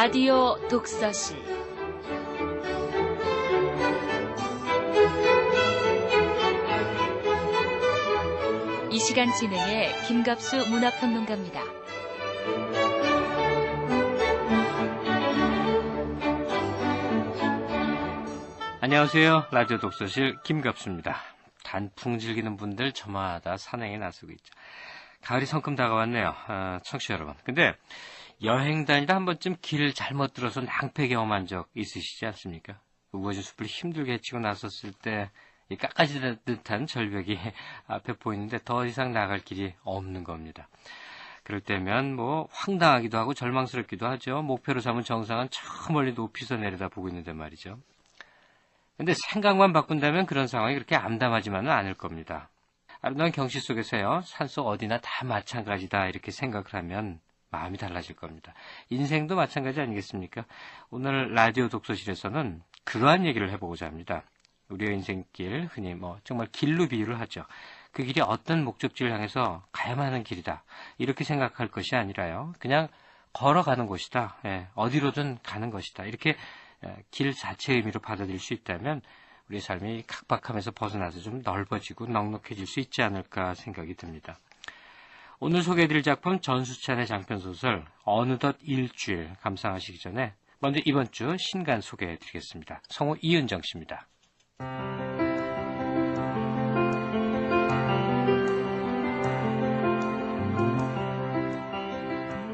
라디오 독서실 이 시간 진행의 김갑수 문화평론가입니다. 안녕하세요. 라디오 독서실 김갑수입니다. 단풍 즐기는 분들 저마다 산행에 나서고 있죠. 가을이 성큼 다가왔네요. 청취자 여러분. 근데 여행 다니다 한 번쯤 길 잘못 들어서 낭패 경험한 적 있으시지 않습니까? 우거진 숲을 힘들게 헤치고 나섰을 때 깎아지는 듯한 절벽이 앞에 보이는데 더 이상 나갈 길이 없는 겁니다. 그럴 때면 황당하기도 하고 절망스럽기도 하죠. 목표로 삼은 정상은 저 멀리 높이서 내려다보고 있는데 말이죠. 근데 생각만 바꾼다면 그런 상황이 그렇게 암담하지만은 않을 겁니다. 아름다운 경치 속에서요, 산속 어디나 다 마찬가지다 이렇게 생각을 하면 마음이 달라질 겁니다. 인생도 마찬가지 아니겠습니까? 오늘 라디오 독서실에서는 그러한 얘기를 해보고자 합니다. 우리의 인생길, 흔히 정말 길로 비유를 하죠. 그 길이 어떤 목적지를 향해서 가야만 하는 길이다. 이렇게 생각할 것이 아니라요. 그냥 걸어가는 곳이다. 어디로든 가는 것이다. 이렇게 길 자체의 의미로 받아들일 수 있다면 우리의 삶이 각박함에서 벗어나서 좀 넓어지고 넉넉해질 수 있지 않을까 생각이 듭니다. 오늘 소개해드릴 작품 전수찬의 장편소설 어느덧 일주일 감상하시기 전에 먼저 이번 주 신간 소개해드리겠습니다. 성우 이은정 씨입니다.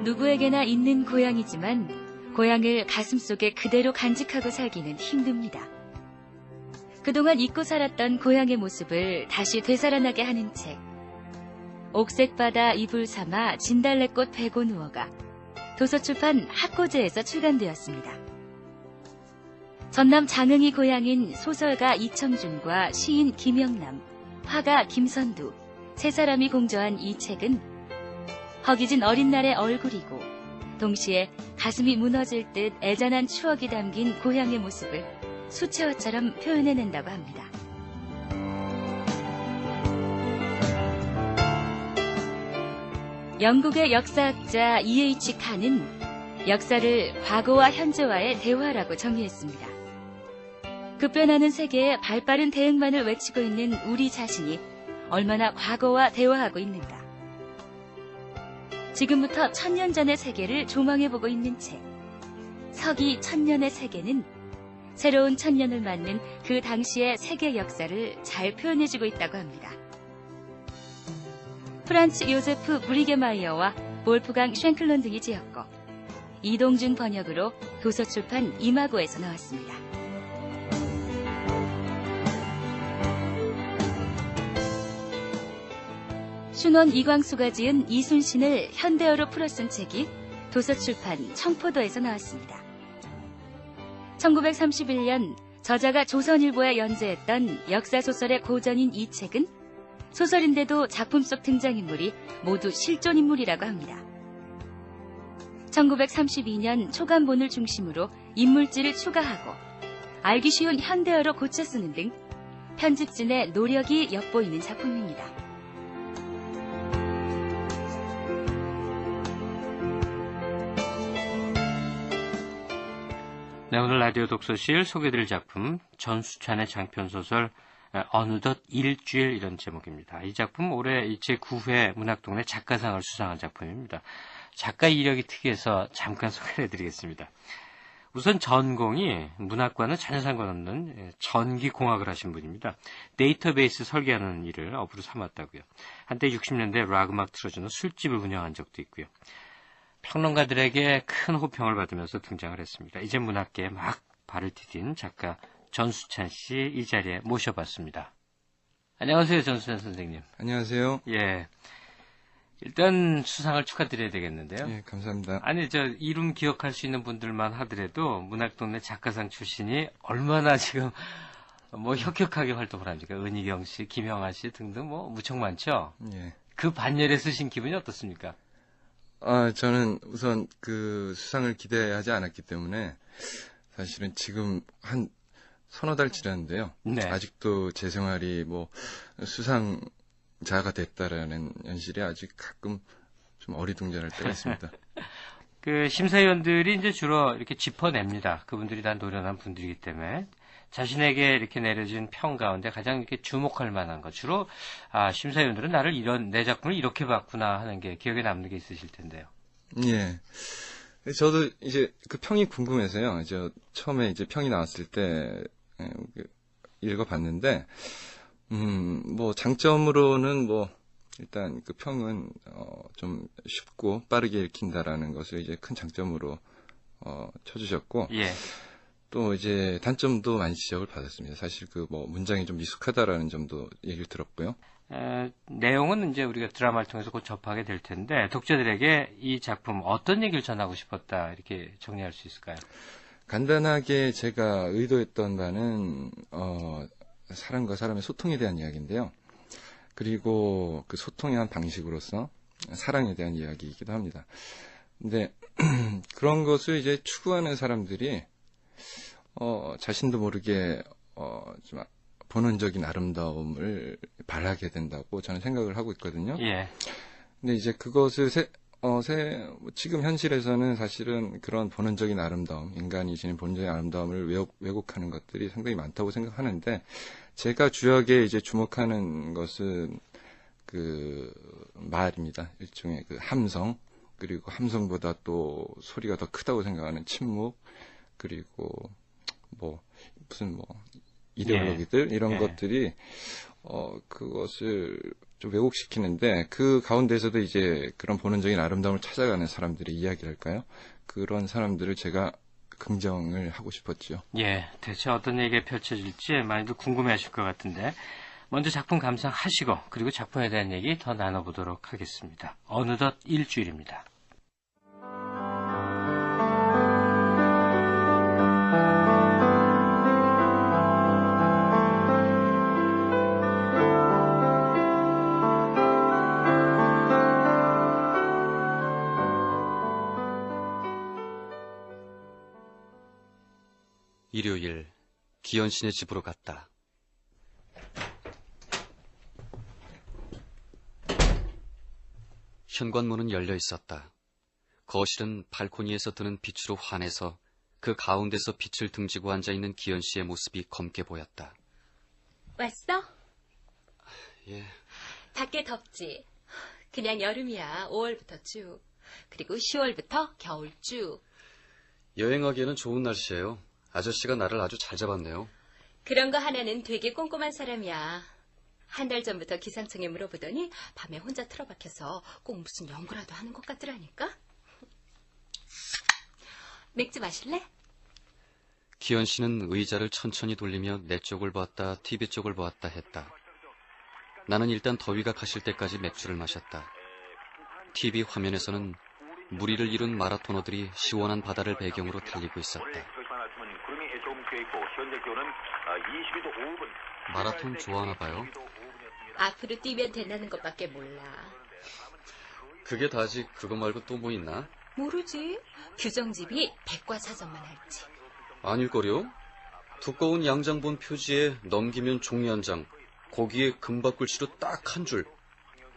누구에게나 있는 고향이지만 고향을 가슴속에 그대로 간직하고 살기는 힘듭니다. 그동안 잊고 살았던 고향의 모습을 다시 되살아나게 하는 책. 옥색바다 이불 삼아 진달래꽃 베고 누워가 도서출판 학고제에서 출간되었습니다. 전남 장흥이 고향인 소설가 이청준과 시인 김영남, 화가 김선두, 세 사람이 공저한 이 책은 허기진 어린 날의 얼굴이고 동시에 가슴이 무너질 듯 애잔한 추억이 담긴 고향의 모습을 수채화처럼 표현해낸다고 합니다. 영국의 역사학자 E.H. 칸은 역사를 과거와 현재와의 대화라고 정의했습니다. 급변하는 세계에 발빠른 대응만을 외치고 있는 우리 자신이 얼마나 과거와 대화하고 있는가. 지금부터 1000년 전의 세계를 조망해보고 있는 책. 서기 1000년의 세계는 새로운 1000년을 맞는 그 당시의 세계 역사를 잘 표현해주고 있다고 합니다. 프란츠 요제프 브리게마이어와 볼프강 쉔클론 등이 지었고 이동준 번역으로 도서출판 이마고에서 나왔습니다. 춘원 이광수가 지은 이순신을 현대어로 풀어쓴 책이 도서출판 청포도에서 나왔습니다. 1931년 저자가 조선일보에 연재했던 역사소설의 고전인 이 책은 소설인데도 작품 속 등장인물이 모두 실존인물이라고 합니다. 1932년 초간본을 중심으로 인물질을 추가하고 알기 쉬운 현대어로 고쳐 쓰는 등 편집진의 노력이 엿보이는 작품입니다. 네, 오늘 라디오 독서실 소개해드릴 작품 전수찬의 장편소설 어느덧 일주일 이런 제목입니다. 이 작품 올해 제9회 문학동네 작가상을 수상한 작품입니다. 작가 이력이 특이해서 잠깐 소개를 해드리겠습니다. 우선 전공이 문학과는 전혀 상관없는 전기공학을 하신 분입니다. 데이터베이스 설계하는 일을 업으로 삼았다고요. 한때 60년대 락 음악 틀어주는 술집을 운영한 적도 있고요. 평론가들에게 큰 호평을 받으면서 등장을 했습니다. 이제 문학계에 막 발을 디딘 작가 전수찬 씨 이 자리에 모셔봤습니다. 안녕하세요, 전수찬 선생님. 안녕하세요. 예. 일단 수상을 축하드려야 되겠는데요. 예, 감사합니다. 아니, 이름 기억할 수 있는 분들만 하더라도 문학동네 작가상 출신이 얼마나 지금 혁혁하게 활동을 합니까? 은희경 씨, 김형아 씨 등등 무척 많죠? 예. 그 반열에 쓰신 기분이 어떻습니까? 저는 우선 그 수상을 기대하지 않았기 때문에 사실은 지금 한 서너 달 지났는데요. 네. 아직도 제 생활이 수상자가 됐다라는 현실이 아직 가끔 좀 어리둥절할 때가 있습니다. 그 심사위원들이 이제 주로 이렇게 짚어냅니다. 그분들이 다 노련한 분들이기 때문에 자신에게 이렇게 내려진 평 가운데 가장 이렇게 주목할 만한 것. 주로 심사위원들은 나를 내 작품을 이렇게 봤구나 하는 게 기억에 남는 게 있으실 텐데요. 예. 저도 이제 그 평이 궁금해서요. 이제 처음에 이제 평이 나왔을 때 읽어봤는데, 뭐 장점으로는 뭐 일단 그 평은 좀 쉽고 빠르게 읽힌다라는 것을 이제 큰 장점으로 쳐주셨고, 예. 또 이제 단점도 많이 지적을 받았습니다. 사실 그 뭐 문장이 좀 미숙하다라는 점도 얘기를 들었고요. 내용은 이제 우리가 드라마를 통해서 곧 접하게 될 텐데 독자들에게 이 작품 어떤 얘기를 전하고 싶었다 이렇게 정리할 수 있을까요? 간단하게 제가 의도했던 바는 사람과 사람의 소통에 대한 이야기인데요. 그리고 그 소통의 한 방식으로서 사랑에 대한 이야기이기도 합니다. 근데 그런 것을 이제 추구하는 사람들이 자신도 모르게 좀 본원적인 아름다움을 바라게 된다고 저는 생각을 하고 있거든요. 예. 근데 이제 그것을 지금 현실에서는 사실은 그런 본원적인 아름다움, 인간이 지닌 본원적인 아름다움을 왜곡하는 것들이 상당히 많다고 생각하는데, 제가 주역에 이제 주목하는 것은 그 말입니다. 일종의 그 함성, 그리고 함성보다 또 소리가 더 크다고 생각하는 침묵, 그리고 뭐 무슨 뭐 이데올로기들 이런 것들이 그것을 좀 왜곡시키는데, 그 가운데서도 이제 그런 본원적인 아름다움을 찾아가는 사람들의 이야기랄까요? 그런 사람들을 제가 긍정을 하고 싶었죠. 예, 대체 어떤 얘기가 펼쳐질지 많이들 궁금해하실 것 같은데 먼저 작품 감상하시고 그리고 작품에 대한 얘기 더 나눠보도록 하겠습니다. 어느덧 일주일입니다. 일요일, 기현 씨네 집으로 갔다. 현관문은 열려 있었다. 거실은 발코니에서 드는 빛으로 환해서 그 가운데서 빛을 등지고 앉아있는 기현 씨의 모습이 검게 보였다. 왔어? 예. 밖에 덥지? 그냥 여름이야. 5월부터 쭉. 그리고 10월부터 겨울 쭉. 여행하기에는 좋은 날씨예요. 아저씨가 나를 아주 잘 잡았네요. 그런 거 하나는 되게 꼼꼼한 사람이야. 한 달 전부터 기상청에 물어보더니 밤에 혼자 틀어박혀서 꼭 무슨 연구라도 하는 것 같더라니까. 맥주 마실래? 기현 씨는 의자를 천천히 돌리며 내 쪽을 보았다, TV 쪽을 보았다 했다. 나는 일단 더위가 가실 때까지 맥주를 마셨다. TV 화면에서는 무리를 이룬 마라토너들이 시원한 바다를 배경으로 달리고 있었다. 마라톤 좋아하나 봐요. 앞으로 뛰면 된다는 것밖에 몰라. 그게 다지. 그거 말고 또 뭐 있나? 모르지. 규정집이 백과사전만 할지. 아닐걸요? 두꺼운 양장본 표지에 넘기면 종이 한 장, 거기에 금박글씨로 딱 한 줄.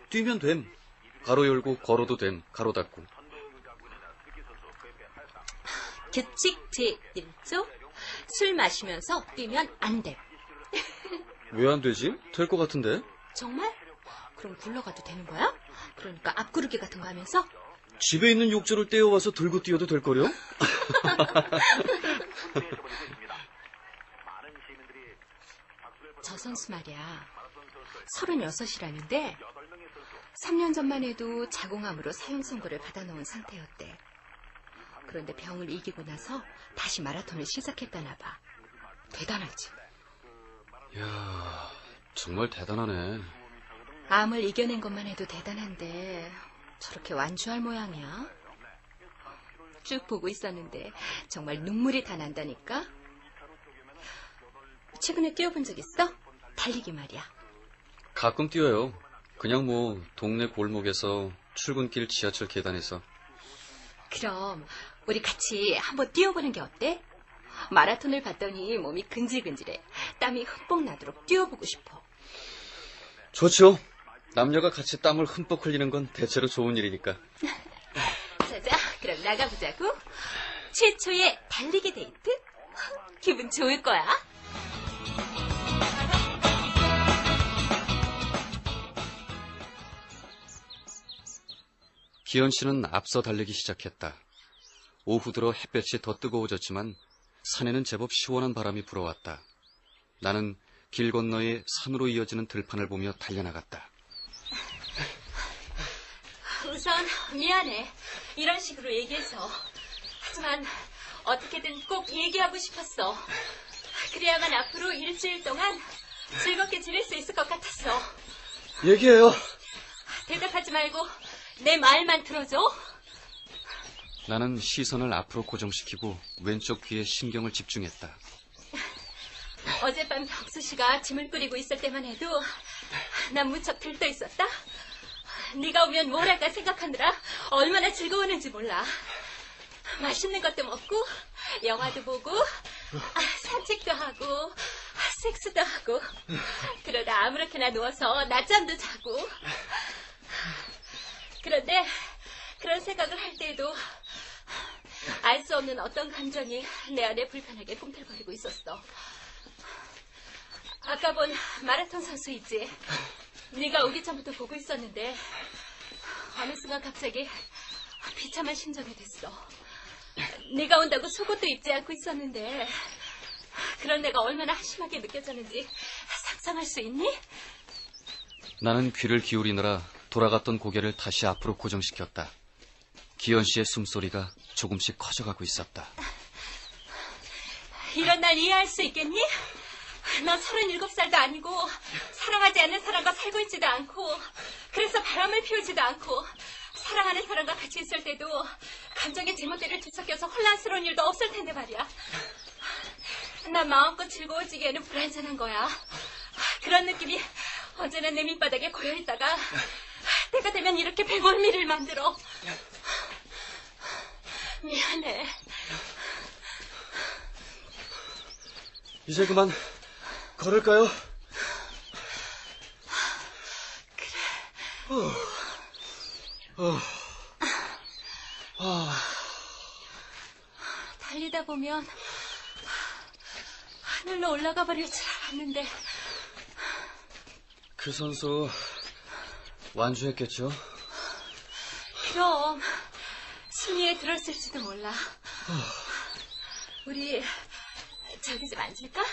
뛰면 됨. 가로 열고 걸어도 됨. 가로 닫고. 규칙 제1조. 술 마시면서 뛰면 안 돼. 왜 안 되지? 될 것 같은데? 정말? 그럼 굴러가도 되는 거야? 그러니까 앞구르기 같은 거 하면서? 집에 있는 욕조를 떼어와서 들고 뛰어도 될걸요? 저 선수 말이야. 36이라는데 3년 전만 해도 자궁암으로 사형 선고를 받아놓은 상태였대. 그런데 병을 이기고 나서 다시 마라톤을 시작했다나 봐. 대단하지? 이야, 정말 대단하네. 암을 이겨낸 것만 해도 대단한데 저렇게 완주할 모양이야. 쭉 보고 있었는데 정말 눈물이 다 난다니까. 최근에 뛰어본 적 있어? 달리기 말이야. 가끔 뛰어요. 그냥 뭐 동네 골목에서 출근길 지하철 계단에서. 그럼 우리 같이 한번 뛰어보는 게 어때? 마라톤을 봤더니 몸이 근질근질해. 땀이 흠뻑 나도록 뛰어보고 싶어. 좋죠. 남녀가 같이 땀을 흠뻑 흘리는 건 대체로 좋은 일이니까. 자자, 그럼 나가보자고? 최초의 달리기 데이트? 기분 좋을 거야. 기현 씨는 앞서 달리기 시작했다. 오후 들어 햇볕이 더 뜨거워졌지만 산에는 제법 시원한 바람이 불어왔다. 나는 길 건너에 산으로 이어지는 들판을 보며 달려나갔다. 우선 미안해. 이런 식으로 얘기해서. 하지만 어떻게든 꼭 얘기하고 싶었어. 그래야만 앞으로 일주일 동안 즐겁게 지낼 수 있을 것 같았어. 얘기해요. 대답하지 말고 내 말만 들어줘. 나는 시선을 앞으로 고정시키고 왼쪽 귀에 신경을 집중했다. 어젯밤 덕수 씨가 짐을 뿌리고 있을 때만 해도 난 무척 들떠 있었다. 네가 오면 뭘 할까 생각하느라 얼마나 즐거웠는지 몰라. 맛있는 것도 먹고 영화도 보고 산책도 하고 섹스도 하고 그러다 아무렇게나 누워서 낮잠도 자고. 그런데 그런 생각을 할 때에도 알 수 없는 어떤 감정이 내 안에 불편하게 꿈틀거리고 있었어. 아까 본 마라톤 선수 있지? 네가 오기 전부터 보고 있었는데 어느 순간 갑자기 비참한 심정이 됐어. 네가 온다고 속옷도 입지 않고 있었는데 그런 내가 얼마나 한심하게 느껴졌는지 상상할 수 있니? 나는 귀를 기울이느라 돌아갔던 고개를 다시 앞으로 고정시켰다. 기현 씨의 숨소리가 조금씩 커져가고 있었다. 이런 날 이해할 수 있겠니? 너 37살도 아니고 사랑하지 않는 사람과 살고 있지도 않고 그래서 바람을 피우지도 않고 사랑하는 사람과 같이 있을 때도 감정의 제멋대로 뒤섞여서 혼란스러운 일도 없을 텐데 말이야. 난 마음껏 즐거워지기에는 불완전한 거야. 그런 느낌이 언제나 내 밑바닥에 고여있다가 때가 되면 이렇게 배멀미를 만들어. 미안해. 이제 그만 걸을까요? 그래. 달리다 보면 하늘로 올라가 버릴 줄 알았는데. 그 선수 완주했겠죠? 그럼 순위에 들었을지도 몰라. 우리 저기 좀 앉을까?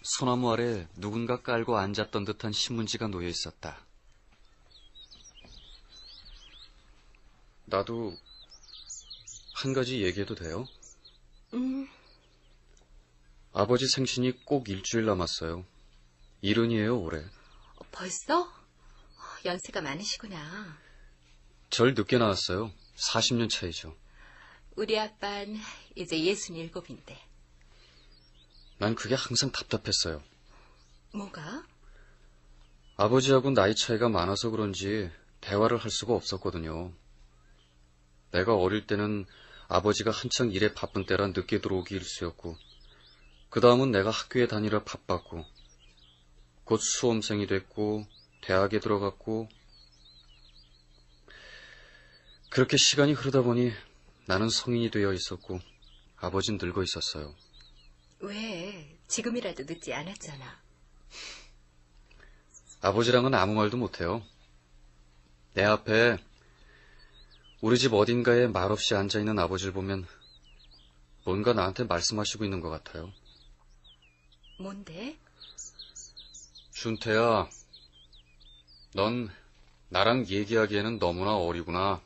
소나무 아래 누군가 깔고 앉았던 듯한 신문지가 놓여 있었다. 나도 한 가지 얘기해도 돼요? 아버지 생신이 꼭 일주일 남았어요. 일흔이에요, 올해. 벌써? 연세가 많으시구나. 절 늦게 나왔어요. 40년 차이죠. 우리 아빠는 이제 67인데. 난 그게 항상 답답했어요. 뭐가? 아버지하고 나이 차이가 많아서 그런지 대화를 할 수가 없었거든요. 내가 어릴 때는 아버지가 한창 일에 바쁜 때라 늦게 들어오기 일쑤였고, 그 다음은 내가 학교에 다니라 바빴고, 곧 수험생이 됐고, 대학에 들어갔고, 그렇게 시간이 흐르다 보니 나는 성인이 되어 있었고, 아버진 늙어 있었어요. 왜? 지금이라도 늦지 않았잖아. 아버지랑은 아무 말도 못해요. 내 앞에 우리 집 어딘가에 말없이 앉아있는 아버지를 보면 뭔가 나한테 말씀하시고 있는 것 같아요. 뭔데? 준태야, 넌 나랑 얘기하기에는 너무나 어리구나.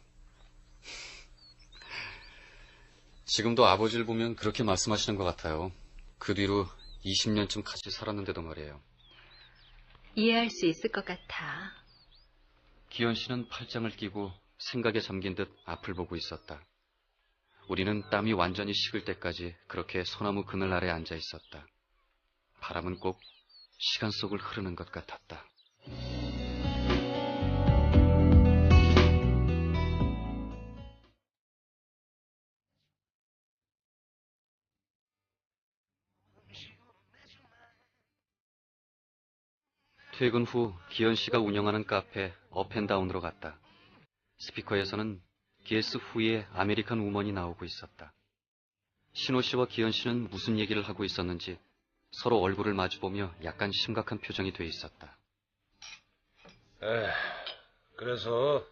지금도 아버지를 보면 그렇게 말씀하시는 것 같아요. 그 뒤로 20년쯤 같이 살았는데도 말이에요. 이해할 수 있을 것 같아. 기현 씨는 팔짱을 끼고 생각에 잠긴 듯 앞을 보고 있었다. 우리는 땀이 완전히 식을 때까지 그렇게 소나무 그늘 아래 앉아 있었다. 바람은 꼭 시간 속을 흐르는 것 같았다. 퇴근 후 기현 씨가 운영하는 카페 업앤다운으로 갔다. 스피커에서는 게스 후의 아메리칸 우먼이 나오고 있었다. 신호 씨와 기현 씨는 무슨 얘기를 하고 있었는지 서로 얼굴을 마주보며 약간 심각한 표정이 돼 있었다. 그래서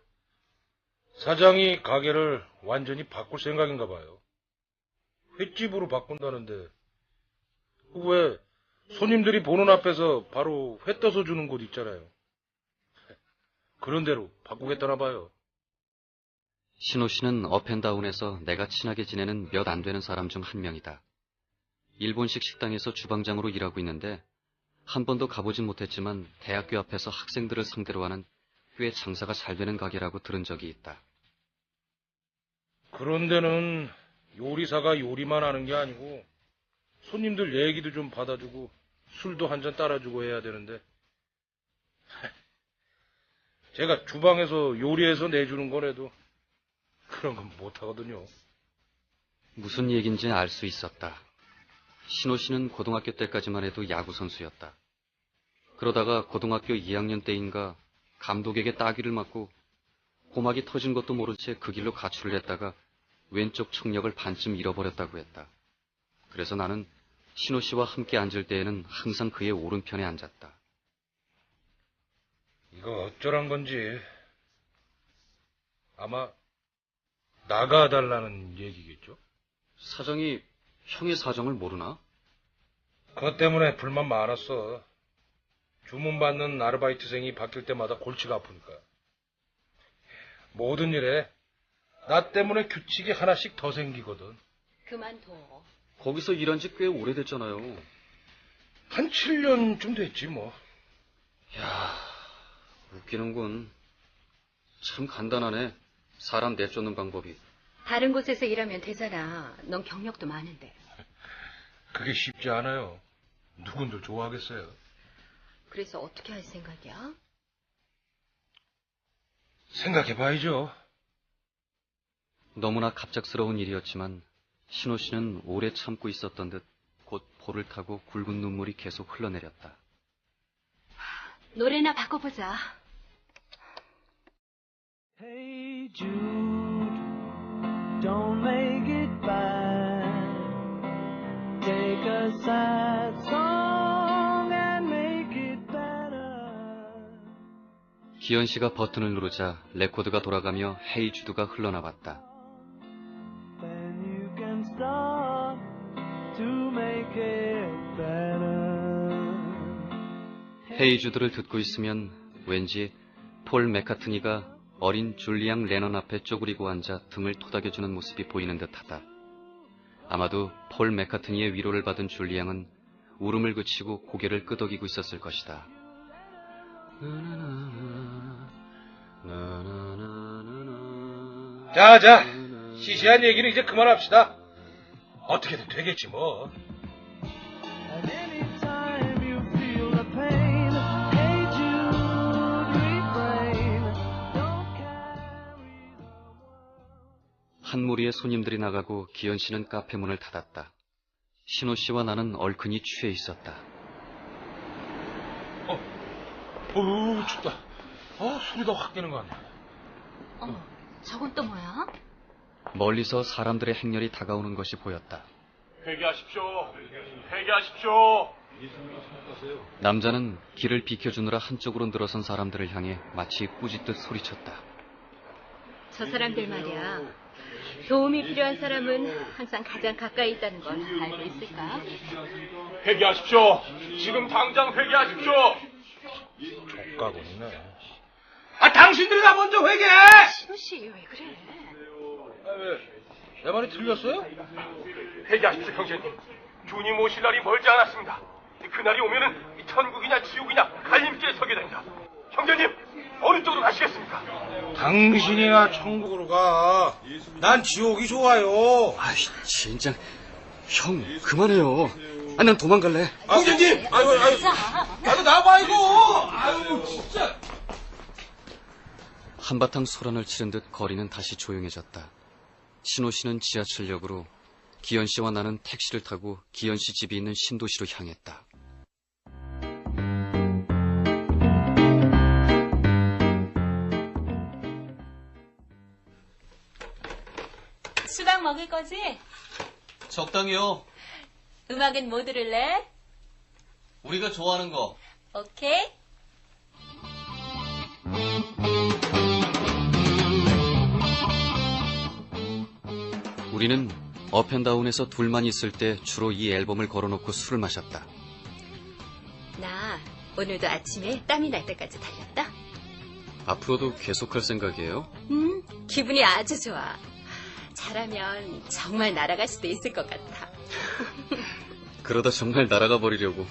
사장이 가게를 완전히 바꿀 생각인가 봐요. 횟집으로 바꾼다는데 왜 손님들이 보는 앞에서 바로 회 떠서 주는 곳 있잖아요. 그런 대로 바꾸겠다나 봐요. 신호 씨는 업앤다운에서 내가 친하게 지내는 몇 안 되는 사람 중 한 명이다. 일본식 식당에서 주방장으로 일하고 있는데 한 번도 가보진 못했지만 대학교 앞에서 학생들을 상대로 하는 꽤 장사가 잘 되는 가게라고 들은 적이 있다. 그런 데는 요리사가 요리만 하는 게 아니고 손님들 얘기도 좀 받아주고 술도 한 잔 따라주고 해야 되는데 제가 주방에서 요리해서 내주는 거라도 그런 건 못하거든요. 무슨 얘기인지 알 수 있었다. 신호 씨는 고등학교 때까지만 해도 야구 선수였다. 그러다가 고등학교 2학년 때인가 감독에게 따귀를 맞고 고막이 터진 것도 모른 채 그 길로 가출을 했다가 왼쪽 청력을 반쯤 잃어버렸다고 했다. 그래서 나는 신호 씨와 함께 앉을 때에는 항상 그의 오른편에 앉았다. 이거 어쩌란 건지 아마 나가달라는 얘기겠죠? 사장이 형의 사정을 모르나? 그것 때문에 불만 많았어. 주문 받는 아르바이트생이 바뀔 때마다 골치가 아프니까. 모든 일에 나 때문에 규칙이 하나씩 더 생기거든. 그만둬. 거기서 일한 지 꽤 오래됐잖아요. 한 7년쯤 됐지 뭐. 야, 웃기는군. 참 간단하네. 사람 내쫓는 방법이. 다른 곳에서 일하면 되잖아. 넌 경력도 많은데. 그게 쉽지 않아요. 누군들 좋아하겠어요. 그래서 어떻게 할 생각이야? 생각해봐야죠. 너무나 갑작스러운 일이었지만 신호 씨는 오래 참고 있었던 듯 곧 볼을 타고 굵은 눈물이 계속 흘러내렸다. 노래나 바꿔보자. Hey Jude, don't make it bad. Take a sad song and make it better. 기현 씨가 버튼을 누르자 레코드가 돌아가며 헤이 주드가 흘러나왔다. Then you can start to make it better. 헤이 주드를 듣고 있으면 왠지 폴 맥카트니가 어린 줄리앙 레넌 앞에 쪼그리고 앉아 등을 토닥여주는 모습이 보이는 듯하다. 아마도 폴 맥카트니의 위로를 받은 줄리앙은 울음을 그치고 고개를 끄덕이고 있었을 것이다. 자, 시시한 얘기는 이제 그만합시다. 어떻게든 되겠지 뭐. And anytime you feel the pain, hey Jude, refrain. Don't carry the 한 무리의 손님들이 나가고 기현 씨는 카페 문을 닫았다. 신호 씨와 나는 얼큰이 취해 있었다. 어우, 춥다. 소리가 확 깨는 거 아니야. 저건 또 뭐야? 멀리서 사람들의 행렬이 다가오는 것이 보였다. 회개하십시오. 회개하십시오. 남자는 길을 비켜주느라 한쪽으로 늘어선 사람들을 향해 마치 꾸짖듯 소리쳤다. 저 사람들 말이야. 도움이 필요한 사람은 항상 가장 가까이 있다는 걸 알고 있을까? 회개하십시오. 지금 당장 회개하십시오. 족가고있네. 당신들이 나 먼저 회개해! 신호 씨, 왜 그래? 왜? 내 말이 틀렸어요? 회개하십시오, 형제님. 주님 오실 날이 멀지 않았습니다. 그날이 오면은 이 천국이냐 지옥이냐 갈림길에 서게 됩니다. 형제님, 어느 쪽으로 가시겠습니까? 당신이나 천국으로 가. 난 지옥이 좋아요. 아이, 진짜. 형, 그만해요. 난 도망갈래. 형제님! 아유, 나도 나봐, 이거! 아유, 진짜! 한바탕 소란을 치른 듯 거리는 다시 조용해졌다. 신호 씨는 지하철역으로, 기현 씨와 나는 택시를 타고 기현 씨 집이 있는 신도시로 향했다. 먹을 거지? 적당히요. 음악은 뭐 들을래? 우리가 좋아하는 거. 오케이. 우리는 업앤다운에서 둘만 있을 때 주로 이 앨범을 걸어놓고 술을 마셨다. 나 오늘도 아침에 땀이 날 때까지 달렸다. 앞으로도 계속할 생각이에요? 기분이 아주 좋아. 잘하면 정말 날아갈 수도 있을 것 같아. 그러다 정말 날아가 버리려고.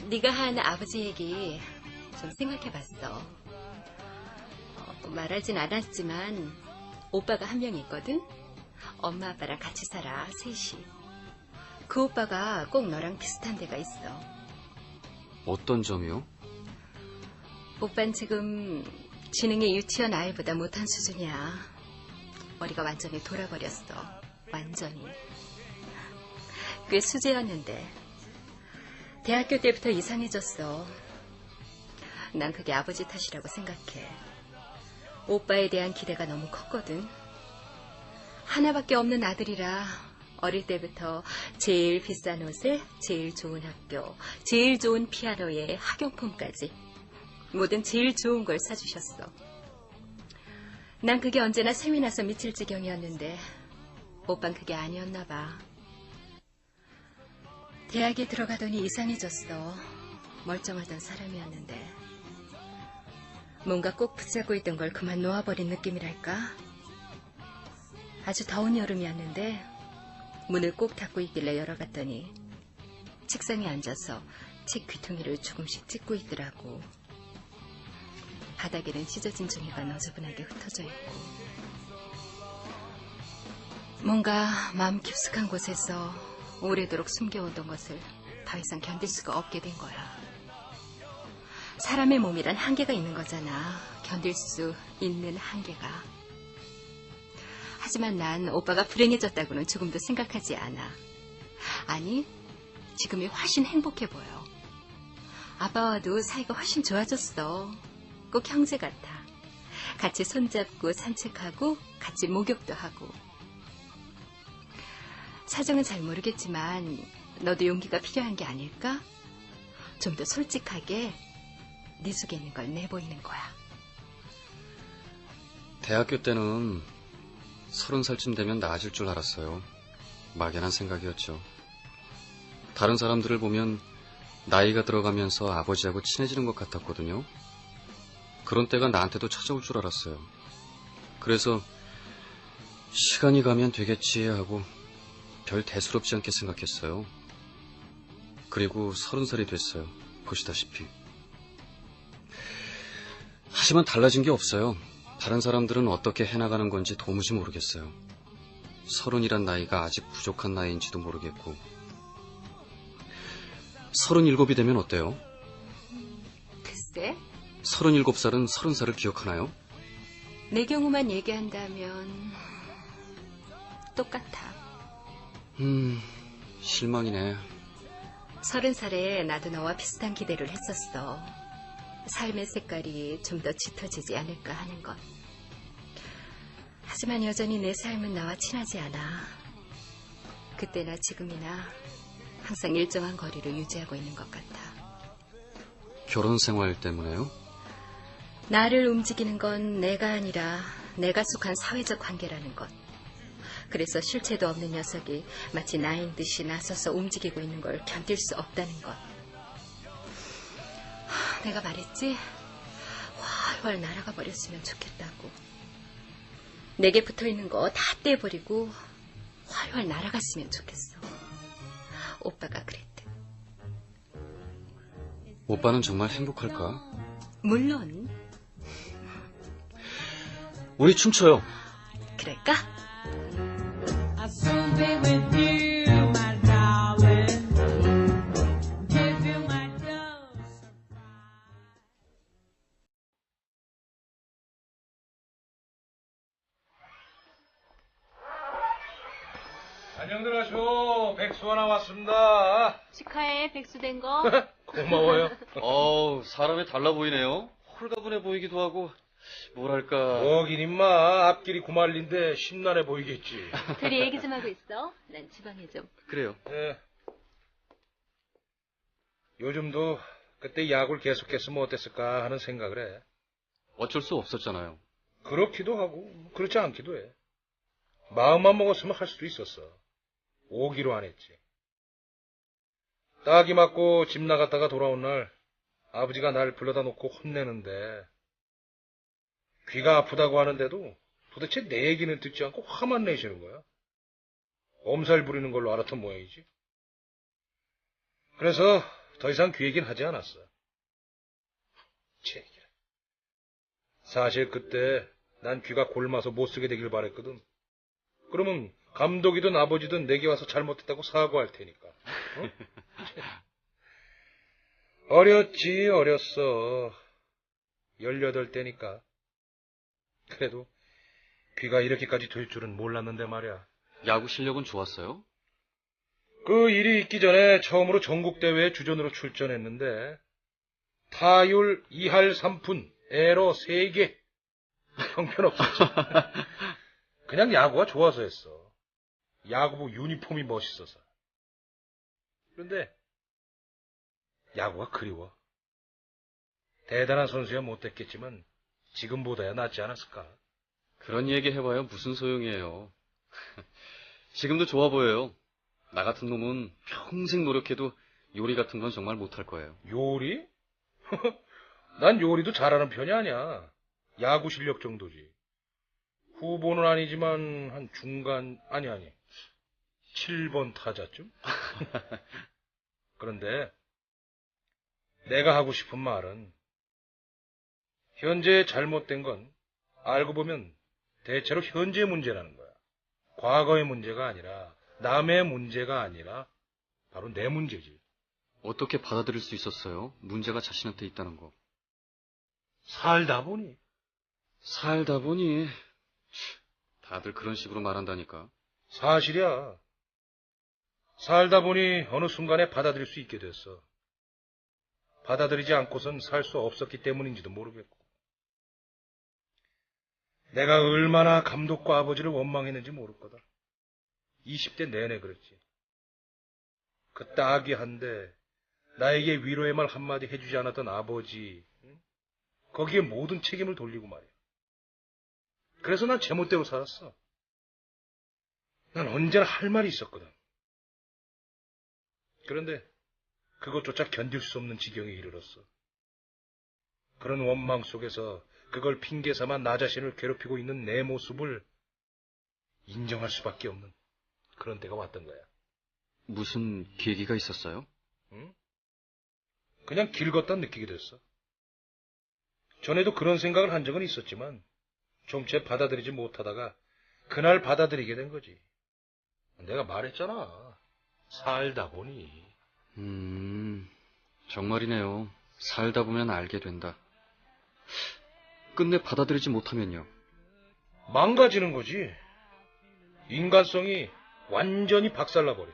네가 한 아버지 얘기 좀 생각해봤어. 말하진 않았지만 오빠가 한 명 있거든. 엄마 아빠랑 같이 살아, 셋이. 그 오빠가 꼭 너랑 비슷한 데가 있어. 어떤 점이요? 오빤 지금 지능이 유치원 아이보다 못한 수준이야. 머리가 완전히 돌아버렸어. 완전히. 꽤 수제였는데 대학교 때부터 이상해졌어. 난 그게 아버지 탓이라고 생각해. 오빠에 대한 기대가 너무 컸거든. 하나밖에 없는 아들이라 어릴 때부터 제일 비싼 옷에 제일 좋은 학교, 제일 좋은 피아노에 학용품까지 뭐든 제일 좋은 걸 사주셨어. 난 그게 언제나 셈이 나서 미칠 지경이었는데 오빤 그게 아니었나 봐. 대학에 들어가더니 이상해졌어. 멀쩡하던 사람이었는데 뭔가 꼭 붙잡고 있던 걸 그만 놓아버린 느낌이랄까? 아주 더운 여름이었는데 문을 꼭 닫고 있길래 열어봤더니 책상에 앉아서 책 귀퉁이를 조금씩 찢고 있더라고. 바닥에는 찢어진 종이가 너저분하게 흩어져 있고 뭔가 마음 깊숙한 곳에서 오래도록 숨겨오던 것을 더 이상 견딜 수가 없게 된 거야. 사람의 몸이란 한계가 있는 거잖아. 견딜 수 있는 한계가. 하지만 난 오빠가 불행해졌다고는 조금도 생각하지 않아. 아니, 지금이 훨씬 행복해 보여. 아빠와도 사이가 훨씬 좋아졌어. 꼭 형제 같아. 같이 손잡고 산책하고 같이 목욕도 하고. 사정은 잘 모르겠지만 너도 용기가 필요한 게 아닐까? 좀 더 솔직하게 네 속에 있는 걸 내보이는 거야. 대학교 때는 30살쯤 되면 나아질 줄 알았어요. 막연한 생각이었죠. 다른 사람들을 보면 나이가 들어가면서 아버지하고 친해지는 것 같았거든요. 그런 때가 나한테도 찾아올 줄 알았어요. 그래서 시간이 가면 되겠지 하고 별 대수롭지 않게 생각했어요. 그리고 30살이 됐어요. 보시다시피. 하지만 달라진 게 없어요. 다른 사람들은 어떻게 해나가는 건지 도무지 모르겠어요. 30이란 나이가 아직 부족한 나이인지도 모르겠고. 37이 되면 어때요? 글쎄, 37살은 30살을 기억하나요? 내 경우만 얘기한다면 똑같아. 실망이네. 30살에 나도 너와 비슷한 기대를 했었어. 삶의 색깔이 좀 더 짙어지지 않을까 하는 것. 하지만 여전히 내 삶은 나와 친하지 않아. 그때나 지금이나 항상 일정한 거리를 유지하고 있는 것 같아. 결혼 생활 때문에요? 나를 움직이는 건 내가 아니라 내가 속한 사회적 관계라는 것. 그래서 실체도 없는 녀석이 마치 나인 듯이 나서서 움직이고 있는 걸 견딜 수 없다는 것. 내가 말했지? 활활 날아가 버렸으면 좋겠다고. 내게 붙어있는 거 다 떼버리고 활활 날아갔으면 좋겠어. 오빠가 그랬대. 오빠는 정말 행복할까? 물론. 우리 춤춰요. 그럴까? I'll soon be with you, my darling. Give you my dose. 안녕들 하쇼. 백수 하나 왔습니다. 축하해, 백수된 거. 고마워요. 사람이 달라 보이네요. 홀가분해 보이기도 하고 뭐랄까. 뭐긴 임마. 앞길이 구말린데 심란해 보이겠지. 둘이 얘기 좀 하고 있어. 난 지방에 좀. 그래요. 예. 요즘도 그때 야구를 계속했으면 어땠을까 하는 생각을 해. 어쩔 수 없었잖아요. 그렇기도 하고 그렇지 않기도 해. 마음만 먹었으면 할 수도 있었어. 오기로 안 했지. 따기 맞고 집 나갔다가 돌아온 날 아버지가 날 불러다 놓고 혼내는데 귀가 아프다고 하는데도 도대체 내 얘기는 듣지 않고 화만 내시는 거야. 엄살 부리는 걸로 알았던 모양이지. 그래서 더 이상 귀 얘기는 하지 않았어. 제기라. 사실 그때 난 귀가 골마서 못 쓰게 되길 바랬거든. 그러면 감독이든 아버지든 내게 와서 잘못했다고 사과할 테니까. 어? 어렸지, 어렸어. 18대니까. 그래도 귀가 이렇게까지 될 줄은 몰랐는데 말이야. 야구 실력은 좋았어요? 그 일이 있기 전에 처음으로 전국대회에 주전으로 출전했는데 타율 2할 3푼, 에러 3개. 형편없었지. 그냥 야구가 좋아서 했어. 야구부 유니폼이 멋있어서. 그런데 야구가 그리워. 대단한 선수야 못 됐겠지만 지금보다야 낫지 않았을까. 그런 얘기 해봐야 무슨 소용이에요. 지금도 좋아 보여요. 나 같은 놈은 평생 노력해도 요리 같은 건 정말 못할 거예요. 요리? 난 요리도 잘하는 편이 아니야. 야구 실력 정도지. 후보는 아니지만 한 중간, 아니 7번 타자쯤? 그런데 내가 하고 싶은 말은 현재 잘못된 건 알고 보면 대체로 현재 문제라는 거야. 과거의 문제가 아니라 남의 문제가 아니라 바로 내 문제지. 어떻게 받아들일 수 있었어요? 문제가 자신한테 있다는 거. 살다 보니. 살다 보니 다들 그런 식으로 말한다니까. 사실이야. 살다 보니 어느 순간에 받아들일 수 있게 됐어. 받아들이지 않고선 살 수 없었기 때문인지도 모르겠고. 내가 얼마나 감독과 아버지를 원망했는지 모를 거다. 20대 내내 그랬지. 그 따기 한데 나에게 위로의 말 한마디 해주지 않았던 아버지, 거기에 모든 책임을 돌리고 말이야. 그래서 난 제멋대로 살았어. 난 언제나 할 말이 있었거든. 그런데 그것조차 견딜 수 없는 지경에 이르렀어. 그런 원망 속에서 그걸 핑계 삼아 나 자신을 괴롭히고 있는 내 모습을 인정할 수밖에 없는 그런 때가 왔던 거야. 무슨 계기가 있었어요? 응? 그냥 길 걷다 느끼게 됐어. 전에도 그런 생각을 한 적은 있었지만 좀채 받아들이지 못하다가 그날 받아들이게 된 거지. 내가 말했잖아. 살다 보니. 정말이네요. 살다 보면 알게 된다. 끝내 받아들이지 못하면요? 망가지는 거지. 인간성이 완전히 박살나버려.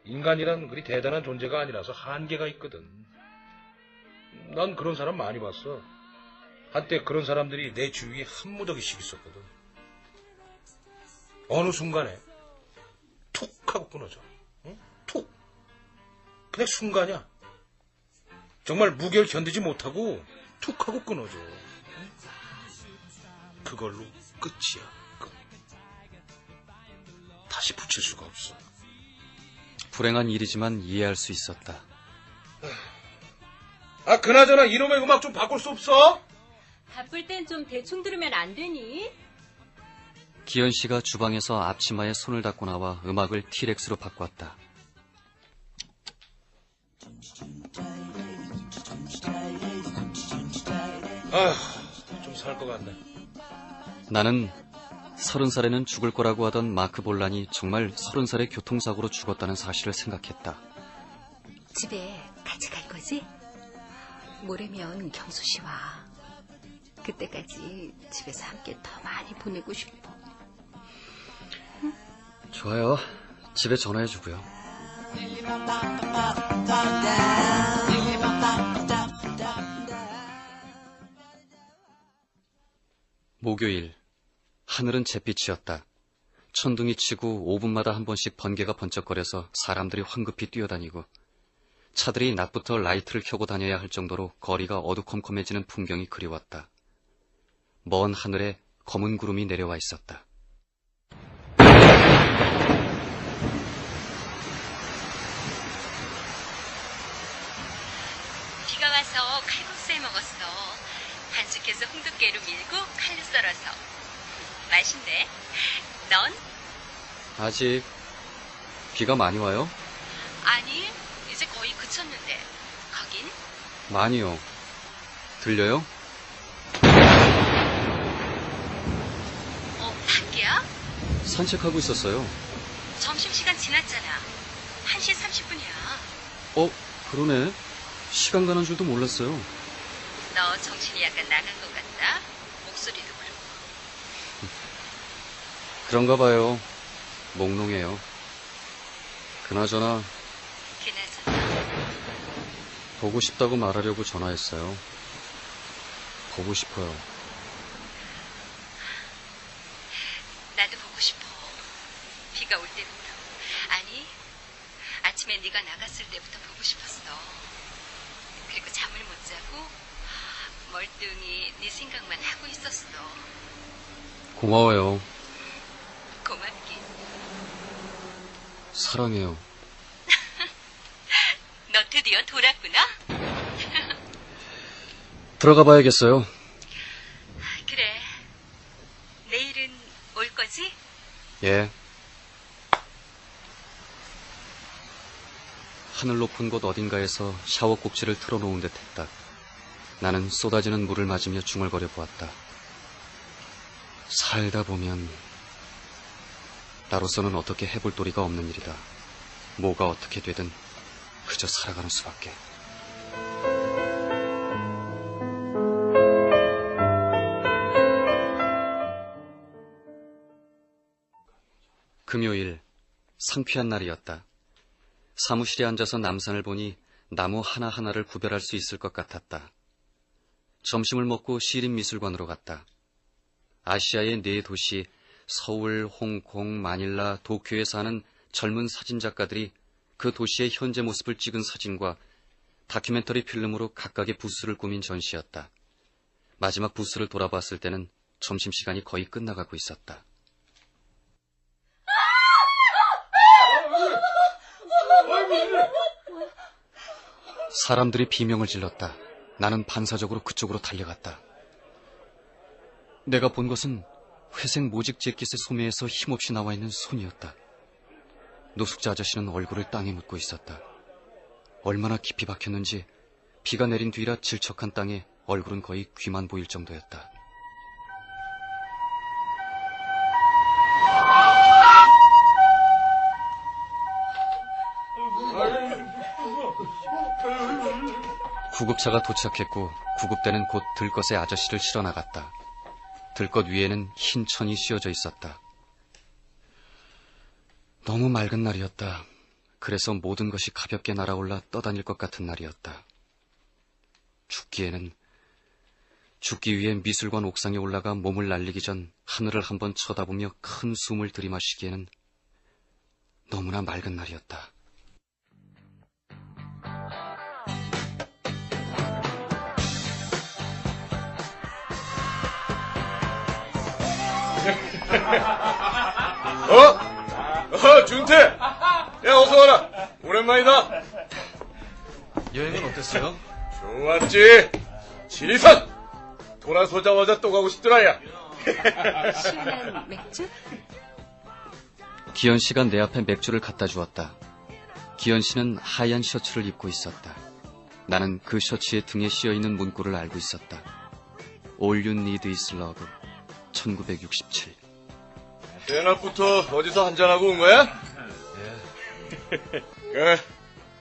인간이란 그리 대단한 존재가 아니라서 한계가 있거든. 난 그런 사람 많이 봤어. 한때 그런 사람들이 내 주위에 한 무더기씩 있었거든. 어느 순간에 툭 하고 끊어져. 응? 툭. 그냥 순간이야. 정말 무게를 견디지 못하고 툭 하고 끊어져. 응? 그걸로 끝이야. 끝. 다시 붙일 수가 없어. 불행한 일이지만 이해할 수 있었다. 아, 그나저나 이놈의 음악 좀 바꿀 수 없어? 바쁠 땐 좀 대충 들으면 안 되니? 기현 씨가 주방에서 앞치마에 손을 닦고 나와 음악을 티렉스로 바꿨다. 좀 살 것 같네. 나는 30살에는 죽을 거라고 하던 마크 볼란이 정말 30살에 교통사고로 죽었다는 사실을 생각했다. 집에 같이 갈 거지? 모레면 경수 씨 와. 그때까지 집에서 함께 더 많이 보내고 싶어. 좋아요. 집에 전화해주고요. 목요일, 하늘은 잿빛이었다. 천둥이 치고 5분마다 한 번씩 번개가 번쩍거려서 사람들이 황급히 뛰어다니고 차들이 낮부터 라이트를 켜고 다녀야 할 정도로 거리가 어두컴컴해지는 풍경이 그리웠다. 먼 하늘에 검은 구름이 내려와 있었다. 비가 와서 칼국수 해 먹었어. 반숙해서 홍두깨로 밀고 칼로 썰어서. 맛있네. 넌? 아직 비가 많이 와요? 아니, 이제 거의 그쳤는데. 거긴? 많이요. 들려요? 밖이야? 산책하고 있었어요. 점심시간 지났잖아. 1시 30분이야. 그러네. 시간 가는 줄도 몰랐어요. 너 정신이 약간 나간 것 같다. 목소리도 그렇고. 그런가 봐요. 몽롱해요. 그나저나 보고 싶다고 말하려고 전화했어요. 보고 싶어요. 나도 보고 싶어. 비가 올 때부터. 아니, 아침에 네가 나갔을 때부터 보고 싶었어. 그리고 잠을 못 자고 멀뚱히 네 생각만 하고 있었어. 고마워요. 고맙긴. 사랑해요. 너 드디어 돌았구나? 들어가 봐야겠어요. 그래. 내일은 올 거지? 예. 하늘 높은 곳 어딘가에서 샤워 꼭지를 틀어놓은 듯 했다. 나는 쏟아지는 물을 맞으며 중얼거려 보았다. 살다 보면 나로서는 어떻게 해볼 도리가 없는 일이다. 뭐가 어떻게 되든 그저 살아가는 수밖에. 금요일, 상쾌한 날이었다. 사무실에 앉아서 남산을 보니 나무 하나하나를 구별할 수 있을 것 같았다. 점심을 먹고 시립미술관으로 갔다. 아시아의 4도시 서울, 홍콩, 마닐라, 도쿄에 사는 젊은 사진작가들이 그 도시의 현재 모습을 찍은 사진과 다큐멘터리 필름으로 각각의 부스를 꾸민 전시였다. 마지막 부스를 돌아봤을 때는 점심시간이 거의 끝나가고 있었다. 사람들이 비명을 질렀다. 나는 반사적으로 그쪽으로 달려갔다. 내가 본 것은 회색 모직 재킷의 소매에서 힘없이 나와 있는 손이었다. 노숙자 아저씨는 얼굴을 땅에 묻고 있었다. 얼마나 깊이 박혔는지 비가 내린 뒤라 질척한 땅에 얼굴은 거의 귀만 보일 정도였다. 구급차가 도착했고 구급대는 곧 들것에 아저씨를 실어 나갔다. 들것 위에는 흰 천이 씌워져 있었다. 너무 맑은 날이었다. 그래서 모든 것이 가볍게 날아올라 떠다닐 것 같은 날이었다. 죽기 위해 미술관 옥상에 올라가 몸을 날리기 전 하늘을 한번 쳐다보며 큰 숨을 들이마시기에는 너무나 맑은 날이었다. 준태! 야, 어서 와라. 오랜만이다. 여행은 어땠어요? 좋았지. 지리산! 돌아서자마자 또 가고 싶더라, 야. 시원한 맥주? 기현 씨가 내 앞에 맥주를 갖다 주었다. 기현 씨는 하얀 셔츠를 입고 있었다. 나는 그 셔츠의 등에 씌어있는 문구를 알고 있었다. All you need is love. 1967. 대낮부터 어디서 한잔하고 온 거야? 그래,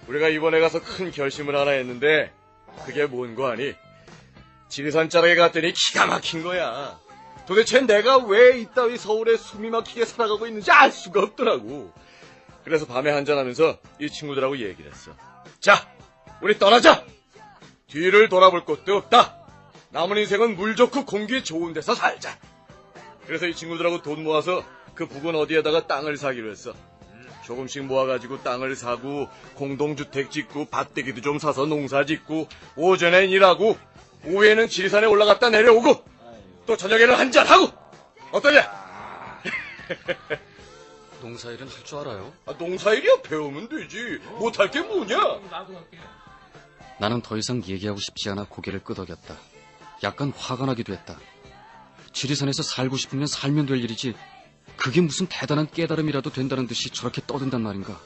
우리가 이번에 가서 큰 결심을 하나 했는데 그게 뭔 거 아니? 지리산 자락에 갔더니 기가 막힌 거야. 도대체 내가 왜 이따위 서울에 숨이 막히게 살아가고 있는지 알 수가 없더라고. 그래서 밤에 한잔하면서 이 친구들하고 얘기를 했어. 자, 우리 떠나자. 뒤를 돌아볼 곳도 없다. 남은 인생은 물 좋고 공기 좋은 데서 살자. 그래서 이 친구들하고 돈 모아서 그 부근 어디에다가 땅을 사기로 했어. 조금씩 모아가지고 땅을 사고 공동주택 짓고 밭대기도 좀 사서 농사 짓고 오전엔 일하고 오후에는 지리산에 올라갔다 내려오고 또 저녁에는 한잔하고 어떠냐? 농사일은 할 줄 알아요? 농사일이야 배우면 되지. 못할 게 뭐냐? 나는 더 이상 얘기하고 싶지 않아 고개를 끄덕였다. 약간 화가 나기도 했다. 지리산에서 살고 싶으면 살면 될 일이지 그게 무슨 대단한 깨달음이라도 된다는 듯이 저렇게 떠든단 말인가.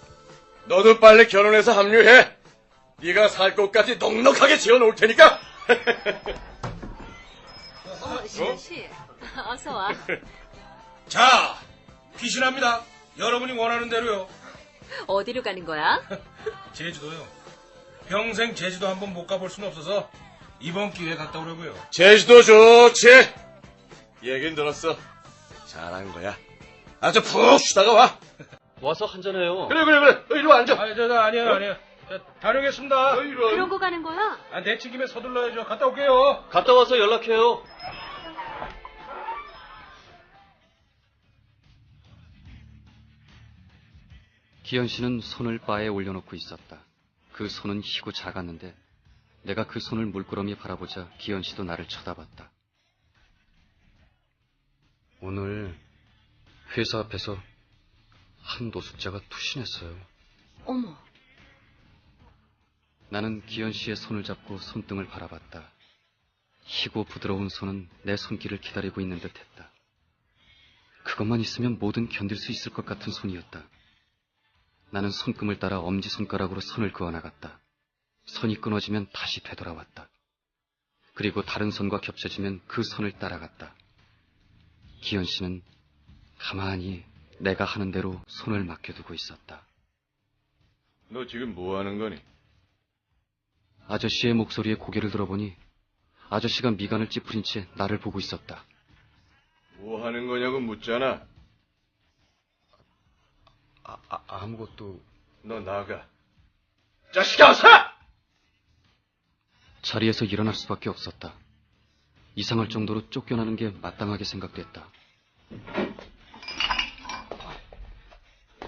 너도 빨리 결혼해서 합류해. 네가 살 곳까지 넉넉하게 지어놓을 테니까. 시은씨, 어서 와. 자, 피신합니다. 여러분이 원하는 대로요. 어디로 가는 거야? 제주도요. 평생 제주도 한번 못 가볼 수는 없어서 이번 기회에 갔다 오려고요. 제주도 좋지. 얘긴 들었어. 잘한 거야. 아주 푹 쉬다가 와. 와서 한잔해요. 그래. 이리 와 앉아. 아니에요. 자, 다녀오겠습니다. 그러고 가는 거야? 내치김에 서둘러야죠. 갔다 올게요. 갔다 와서 연락해요. 기현 씨는 손을 바에 올려놓고 있었다. 그 손은 희고 작았는데 내가 그 손을 물끄러미 바라보자 기현 씨도 나를 쳐다봤다. 오늘 회사 앞에서 한 노숙자가 투신했어요. 어머, 나는 기현 씨의 손을 잡고 손등을 바라봤다. 희고 부드러운 손은 내 손길을 기다리고 있는 듯했다. 그것만 있으면 뭐든 견딜 수 있을 것 같은 손이었다. 나는 손금을 따라 엄지손가락으로 손을 그어나갔다. 선이 끊어지면 다시 되돌아왔다. 그리고 다른 손과 겹쳐지면 그 손을 따라갔다. 기현 씨는 가만히 내가 하는 대로 손을 맡겨두고 있었다. 너 지금 뭐 하는 거니? 아저씨의 목소리에 고개를 들어보니 아저씨가 미간을 찌푸린 채 나를 보고 있었다. 뭐 하는 거냐고 묻잖아. 아무것도... 너 나가. 자식아 어서! 자리에서 일어날 수밖에 없었다. 이상할 정도로 쫓겨나는 게 마땅하게 생각됐다.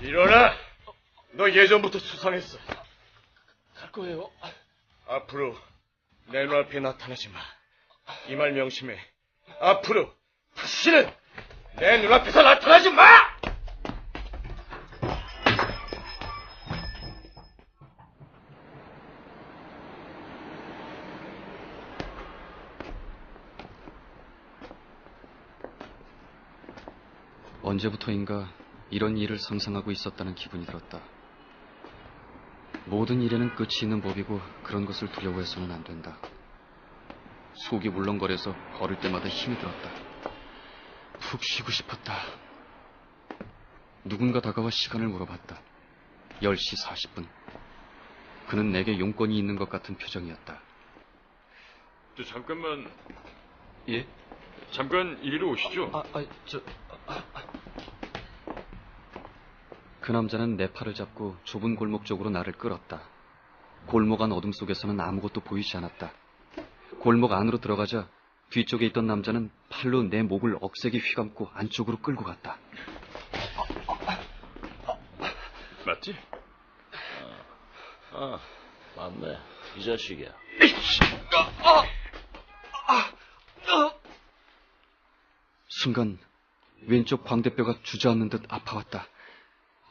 일어나! 너 예전부터 수상했어. 갈 거예요. 앞으로 내 눈앞에 나타나지 마. 이 말 명심해. 앞으로 다시는 내 눈앞에서 나타나지 마! 언제부터인가 이런 일을 상상하고 있었다는 기분이 들었다. 모든 일에는 끝이 있는 법이고 그런 것을 두려워해서는 안 된다. 속이 물렁거려서 걸을 때마다 힘이 들었다. 푹 쉬고 싶었다. 누군가 다가와 시간을 물어봤다. 10시 40분. 그는 내게 용건이 있는 것 같은 표정이었다. 잠깐만. 예? 잠깐 이리로 오시죠. 그 남자는 내 팔을 잡고 좁은 골목 쪽으로 나를 끌었다. 골목 안 어둠 속에서는 아무것도 보이지 않았다. 골목 안으로 들어가자 뒤쪽에 있던 남자는 팔로 내 목을 억세게 휘감고 안쪽으로 끌고 갔다. 맞지? 맞네. 이 자식이야. 순간 왼쪽 광대뼈가 주저앉는 듯 아파왔다.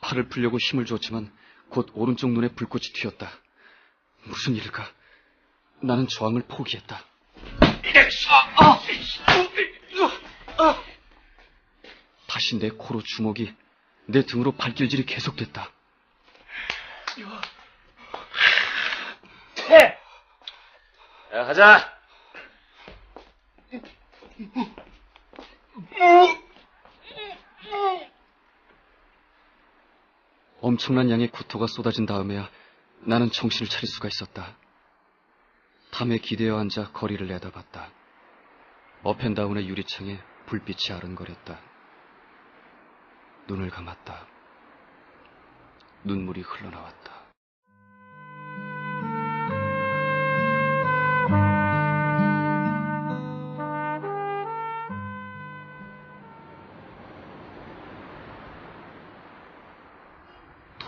팔을 풀려고 힘을 줬지만 곧 오른쪽 눈에 불꽃이 튀었다. 무슨 일일까? 나는 저항을 포기했다. 다시 내 코로 주먹이, 내 등으로 발길질이 계속됐다. 야, 가자! 엄청난 양의 구토가 쏟아진 다음에야 나는 정신을 차릴 수가 있었다. 탐에 기대어 앉아 거리를 내다봤다. 업앤다운의 유리창에 불빛이 아른거렸다. 눈을 감았다. 눈물이 흘러나왔다.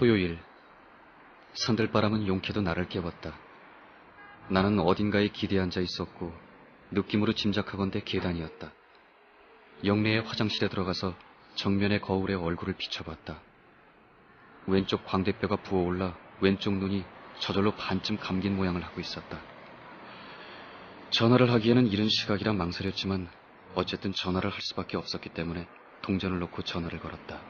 토요일, 산들바람은 용케도 나를 깨웠다. 나는 어딘가에 기대에 앉아 있었고 느낌으로 짐작하건대 계단이었다. 영내의 화장실에 들어가서 정면의 거울에 얼굴을 비춰봤다. 왼쪽 광대뼈가 부어올라 왼쪽 눈이 저절로 반쯤 감긴 모양을 하고 있었다. 전화를 하기에는 이른 시각이라 망설였지만 어쨌든 전화를 할 수밖에 없었기 때문에 동전을 놓고 전화를 걸었다.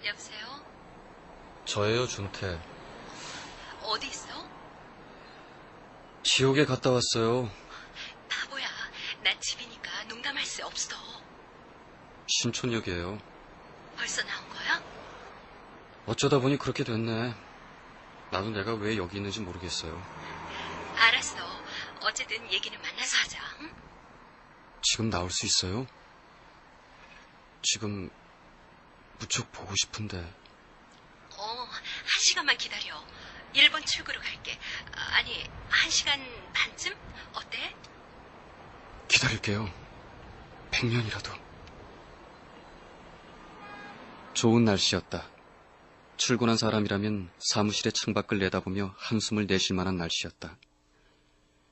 여보세요? 저예요, 준태. 어디 있어? 지옥에 갔다 왔어요. 바보야. 난 집이니까 농담할 수 없어. 신촌역이에요. 벌써 나온 거야? 어쩌다 보니 그렇게 됐네. 나도 내가 왜 여기 있는지 모르겠어요. 알았어. 어쨌든 얘기는 만나서 하자. 응? 지금 나올 수 있어요? 지금 무척 보고 싶은데. 1시간만 기다려. 1번 출구로 갈게. 아니, 1시간 반쯤? 어때? 기다릴게요. 100년이라도. 좋은 날씨였다. 출근한 사람이라면 사무실의 창밖을 내다보며 한숨을 내쉴 만한 날씨였다.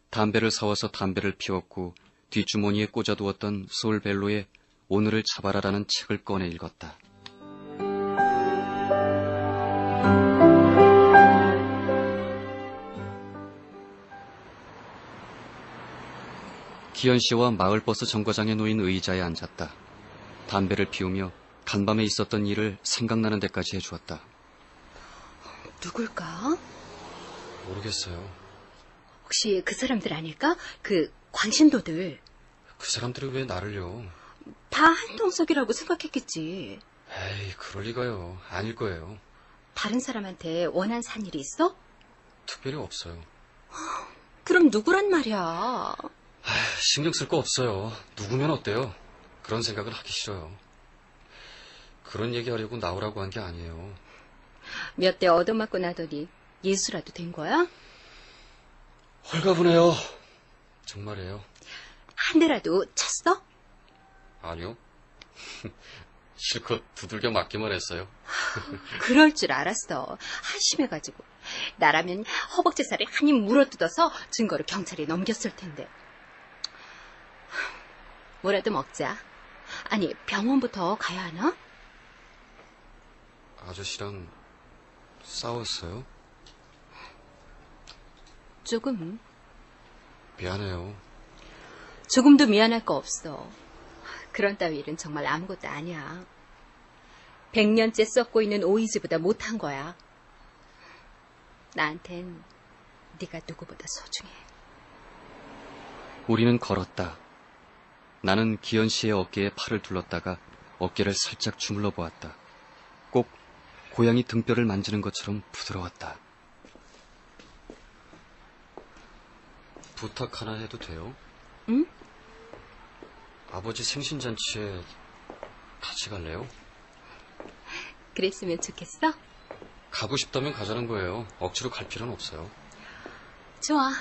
담배를 사와서 담배를 피웠고 뒷주머니에 꽂아두었던 소울벨로의 오늘을 잡아라라는 책을 꺼내 읽었다. 기현 씨와 마을버스 정거장에 놓인 의자에 앉았다. 담배를 피우며 간밤에 있었던 일을 생각나는 데까지 해주었다. 누굴까? 모르겠어요. 혹시 그 사람들 아닐까? 그 광신도들. 그 사람들이 왜 나를요? 다 한동석이라고 생각했겠지. 에이, 그럴 리가요. 아닐 거예요. 다른 사람한테 원한 산 일이 있어? 특별히 없어요. 그럼 누구란 말이야? 신경 쓸 거 없어요. 누구면 어때요? 그런 생각은 하기 싫어요. 그런 얘기하려고 나오라고 한 게 아니에요. 몇 대 얻어맞고 나더니 예수라도 된 거야? 홀가분해요. 정말이에요. 한 대라도 쳤어? 아니요. 실컷 두들겨 맞기만 했어요. 그럴 줄 알았어. 한심해가지고. 나라면 허벅지 살을 한 입 물어뜯어서 증거를 경찰에 넘겼을 텐데. 뭐라도 먹자. 아니, 병원부터 가야 하나? 아저씨랑 싸웠어요? 조금. 미안해요. 조금도 미안할 거 없어. 그런 따위 일은 정말 아무것도 아니야. 100년째 썩고 있는 오이지보다 못한 거야. 나한텐 네가 누구보다 소중해. 우리는 걸었다. 나는 기현 씨의 어깨에 팔을 둘렀다가 어깨를 살짝 주물러 보았다. 꼭 고양이 등뼈를 만지는 것처럼 부드러웠다. 부탁 하나 해도 돼요? 응? 아버지 생신잔치에 같이 갈래요? 그랬으면 좋겠어? 가고 싶다면 가자는 거예요. 억지로 갈 필요는 없어요. 좋아.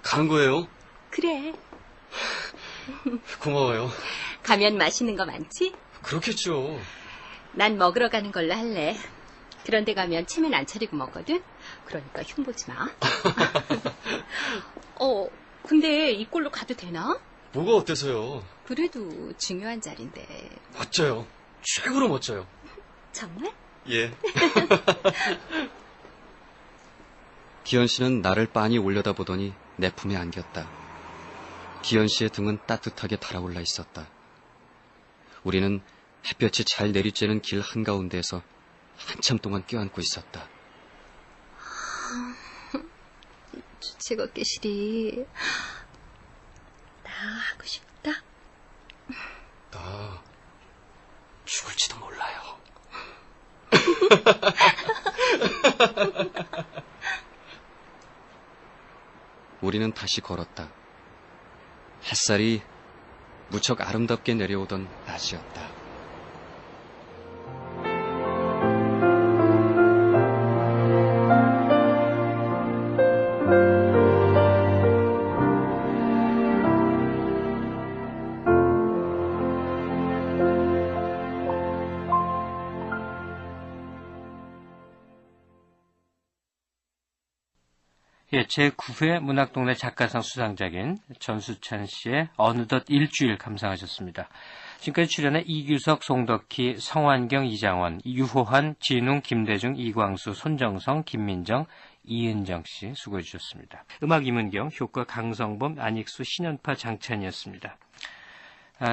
가는 거예요? 그래. 고마워요. 가면 맛있는 거 많지? 그렇겠죠. 난 먹으러 가는 걸로 할래. 그런데 가면 체면 안 차리고 먹거든? 그러니까 흉보지 마. 근데 이 꼴로 가도 되나? 뭐가 어때서요? 그래도 중요한 자리인데. 멋져요. 최고로 멋져요. 정말? 예. 기현 씨는 나를 빤히 올려다보더니 내 품에 안겼다. 기현 씨의 등은 따뜻하게 달아올라 있었다. 우리는 햇볕이 잘 내리쬐는 길 한가운데에서 한참 동안 껴안고 있었다. 주치걷기실이 나 하고 싶다. 나 죽을지도 몰라요. 우리는 다시 걸었다. 햇살이 무척 아름답게 내려오던 낮이었다. 예, 제9회 문학동네 작가상 수상작인 전수찬 씨의 어느덧 일주일 감상하셨습니다. 지금까지 출연해 이규석, 송덕희, 성환경, 이장원, 유호환, 진웅, 김대중, 이광수, 손정성, 김민정, 이은정 씨 수고해 주셨습니다. 음악 임은경, 효과 강성범, 안익수, 신연파, 장찬이었습니다.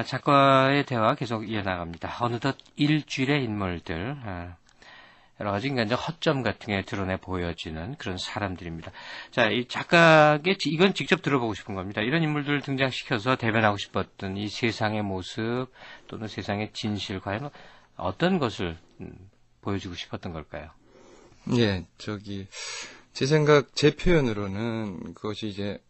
작가의 대화 계속 이어나갑니다. 어느덧 일주일의 인물들, 여러 가지 인간적 허점 같은 게 드러내 보여지는 그런 사람들입니다. 자, 이 작가의 이건 직접 들어보고 싶은 겁니다. 이런 인물들을 등장시켜서 대변하고 싶었던 이 세상의 모습 또는 세상의 진실, 과연 어떤 것을 보여주고 싶었던 걸까요? 예, 제 생각, 제 표현으로는 그것이 이제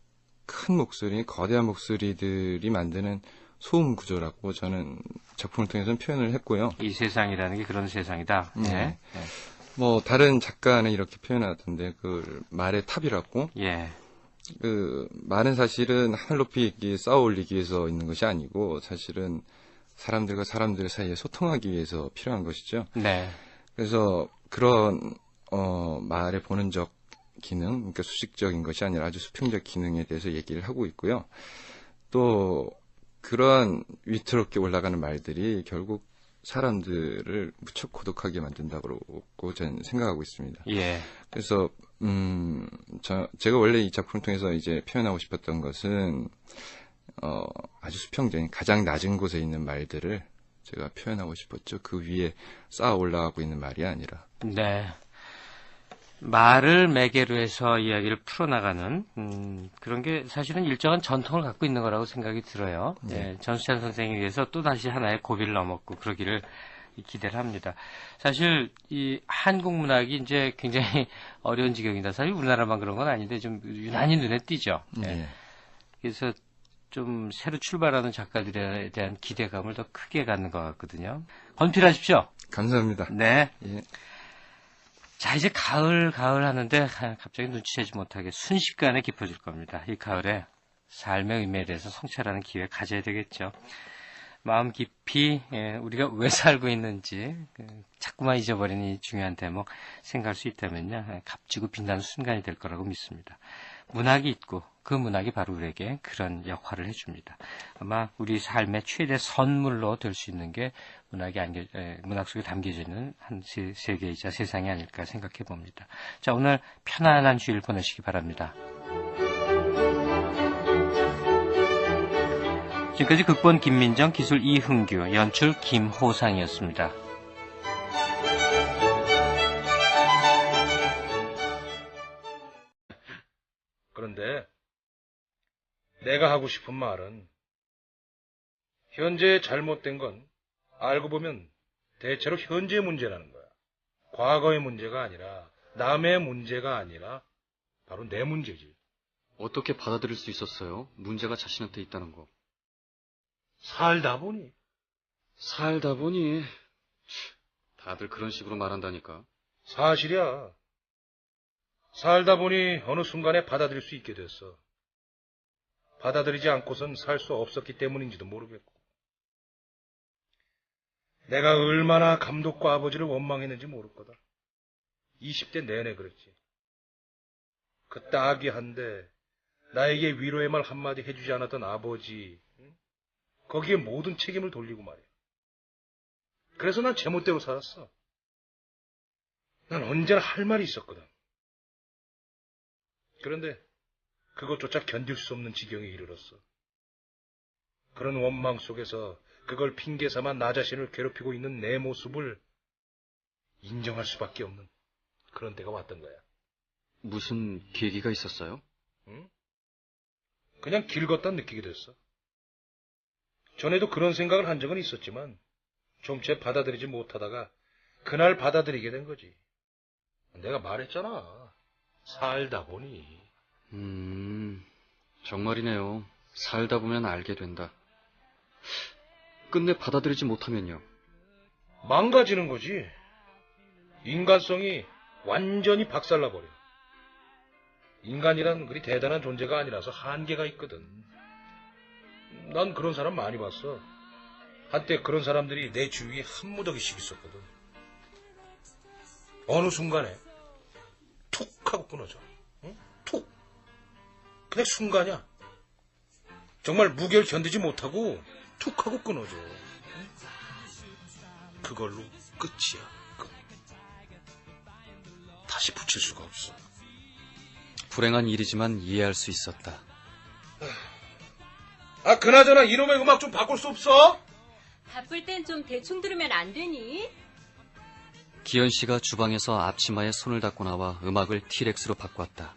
큰 목소리, 거대한 목소리들이 만드는 소음 구조라고 저는 작품을 통해서 표현을 했고요. 이 세상이라는 게 그런 세상이다. 네. 네. 뭐 다른 작가는 이렇게 표현하던데 그 말의 탑이라고. 예. 그 말은 사실은 하늘 높이 쌓아 올리기 위해서 있는 것이 아니고 사실은 사람들과 사람들 사이에 소통하기 위해서 필요한 것이죠. 네. 그래서 그런 말의 본능적 기능, 그러니까 수직적인 것이 아니라 아주 수평적 기능에 대해서 얘기를 하고 있고요. 또 그러한 위태롭게 올라가는 말들이 결국 사람들을 무척 고독하게 만든다고 저는 생각하고 있습니다. 예. 그래서 제가 원래 이 작품을 통해서 이제 표현하고 싶었던 것은 아주 수평적인 가장 낮은 곳에 있는 말들을 제가 표현하고 싶었죠. 그 위에 쌓아 올라가고 있는 말이 아니라. 네. 말을 매개로 해서 이야기를 풀어나가는 그런 게 사실은 일정한 전통을 갖고 있는 거라고 생각이 들어요. 네. 전수찬 선생에 의해서 또다시 하나의 고비를 넘었고 그러기를 기대를 합니다. 사실 이 한국 문학이 이제 굉장히 어려운 지경이다. 사실 우리나라만 그런 건 아닌데 좀 유난히 눈에 띄죠. 네. 그래서 좀 새로 출발하는 작가들에 대한 기대감을 더 크게 갖는 것 같거든요. 건필하십시오. 감사합니다. 네. 예. 자, 이제 가을 하는데 갑자기 눈치채지 못하게 순식간에 깊어질 겁니다. 이 가을에 삶의 의미에 대해서 성찰하는 기회 가져야 되겠죠. 마음 깊이 우리가 왜 살고 있는지 자꾸만 잊어버리는 이 중요한 대목 생각할 수 있다면요. 값지고 빛나는 순간이 될 거라고 믿습니다. 문학이 있고 그 문학이 바로 우리에게 그런 역할을 해줍니다. 아마 우리 삶의 최대 선물로 될 수 있는 게 문학 속에 담겨져 있는 한 세계이자 세상이 아닐까 생각해 봅니다. 자, 오늘 편안한 주일 보내시기 바랍니다. 지금까지 극본 김민정, 기술 이흥규, 연출 김호상이었습니다. 그런데 내가 하고 싶은 말은 현재의 잘못된 건 알고 보면 대체로 현재의 문제라는 거야. 과거의 문제가 아니라 남의 문제가 아니라 바로 내 문제지. 어떻게 받아들일 수 있었어요? 문제가 자신한테 있다는 거. 살다 보니. 다들 그런 식으로 말한다니까. 사실이야. 살다 보니 어느 순간에 받아들일 수 있게 됐어. 받아들이지 않고선 살 수 없었기 때문인지도 모르겠고. 내가 얼마나 감독과 아버지를 원망했는지 모를 거다. 20대 내내 그랬지. 그 딱이 한데 나에게 위로의 말 한마디 해주지 않았던 아버지, 거기에 모든 책임을 돌리고 말이야. 그래서 난 제멋대로 살았어. 난 언제나 할 말이 있었거든. 그런데 그것조차 견딜 수 없는 지경에 이르렀어. 그런 원망 속에서 그걸 핑계 삼아 나 자신을 괴롭히고 있는 내 모습을 인정할 수밖에 없는 그런 때가 왔던 거야. 무슨 계기가 있었어요? 응? 그냥 길 걷다 느끼게 됐어. 전에도 그런 생각을 한 적은 있었지만 좀채 받아들이지 못하다가 그날 받아들이게 된 거지. 내가 말했잖아. 살다 보니. 정말이네요. 살다 보면 알게 된다. 끝내 받아들이지 못하면요? 망가지는 거지. 인간성이 완전히 박살나버려. 인간이란 그리 대단한 존재가 아니라서 한계가 있거든. 난 그런 사람 많이 봤어. 한때 그런 사람들이 내 주위에 한 무더기씩 있었거든. 어느 순간에 툭 하고 끊어져. 응? 툭. 그냥 순간이야. 정말 무게를 견디지 못하고 툭 하고 끊어져. 그걸로 끝이야. 끝. 다시 붙일 수가 없어. 불행한 일이지만 이해할 수 있었다. 아, 그나저나 이놈의 음악 좀 바꿀 수 없어? 바쁠 땐 좀 대충 들으면 안 되니? 기현 씨가 주방에서 앞치마에 손을 닦고 나와 음악을 T-렉스로 바꿨다.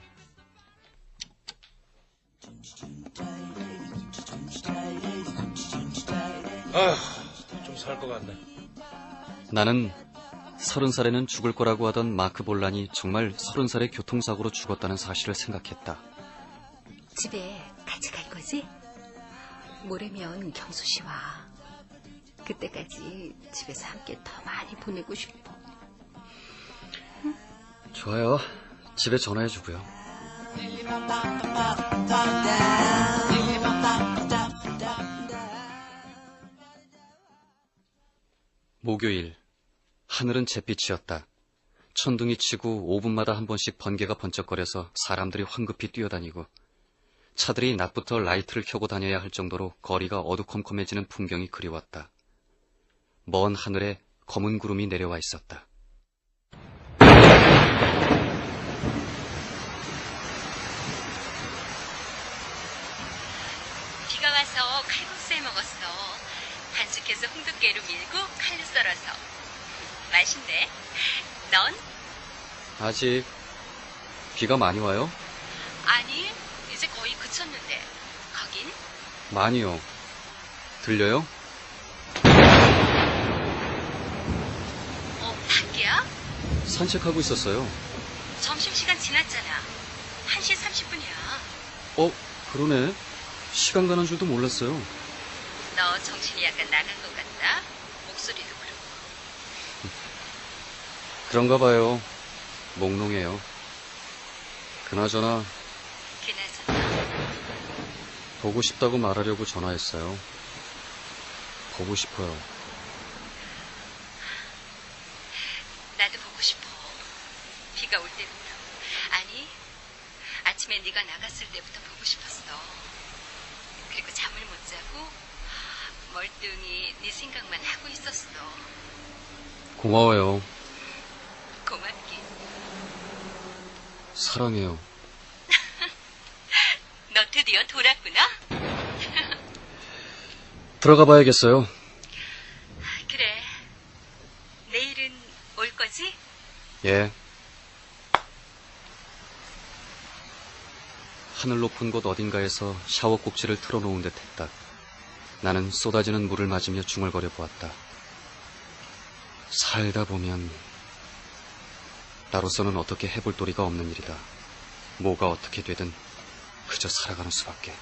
좀 살 것 같네. 나는 30살에는 죽을 거라고 하던 마크 볼란이 정말 30살에 교통사고로 죽었다는 사실을 생각했다. 집에 같이 갈 거지? 모레면 경수 씨 와. 그때까지 집에서 함께 더 많이 보내고 싶어. 좋아요. 집에 전화해주고요. 목요일, 하늘은 잿빛이었다. 천둥이 치고 5분마다 한 번씩 번개가 번쩍거려서 사람들이 황급히 뛰어다니고 차들이 낮부터 라이트를 켜고 다녀야 할 정도로 거리가 어두컴컴해지는 풍경이 그리웠다. 먼 하늘에 검은 구름이 내려와 있었다. 비가 와서 칼국수 해 먹었어. 반숙해서 홍두깨로 밀고 칼로 썰어서. 맛있네. 넌? 아직 비가 많이 와요? 아니, 이제 거의 그쳤는데. 거긴? 많이요. 들려요? 밖이야? 산책하고 있었어요. 점심시간 지났잖아. 1시 30분이야. 그러네. 시간 가는 줄도 몰랐어요. 너 정신이 약간 나간 것 같다. 목소리도 그렇고. 그런가 봐요. 몽롱해요. 그나저나 보고 싶다고 말하려고 전화했어요. 보고 싶어요. 나도 보고 싶어. 비가 올 때부터. 아니, 아침에 네가 나갔을 때부터 보고 싶었어. 그리고 잠을 못 자고 멀뚱히 네 생각만 하고 있었어. 고마워요. 고맙긴. 사랑해요. 너 드디어 돌았구나? 들어가 봐야겠어요. 그래. 내일은 올 거지? 예. 하늘 높은 곳 어딘가에서 샤워 꼭지를 틀어놓은 듯 했다. 나는 쏟아지는 물을 맞으며 중얼거려 보았다. 살다 보면 나로서는 어떻게 해볼 도리가 없는 일이다. 뭐가 어떻게 되든 그저 살아가는 수밖에.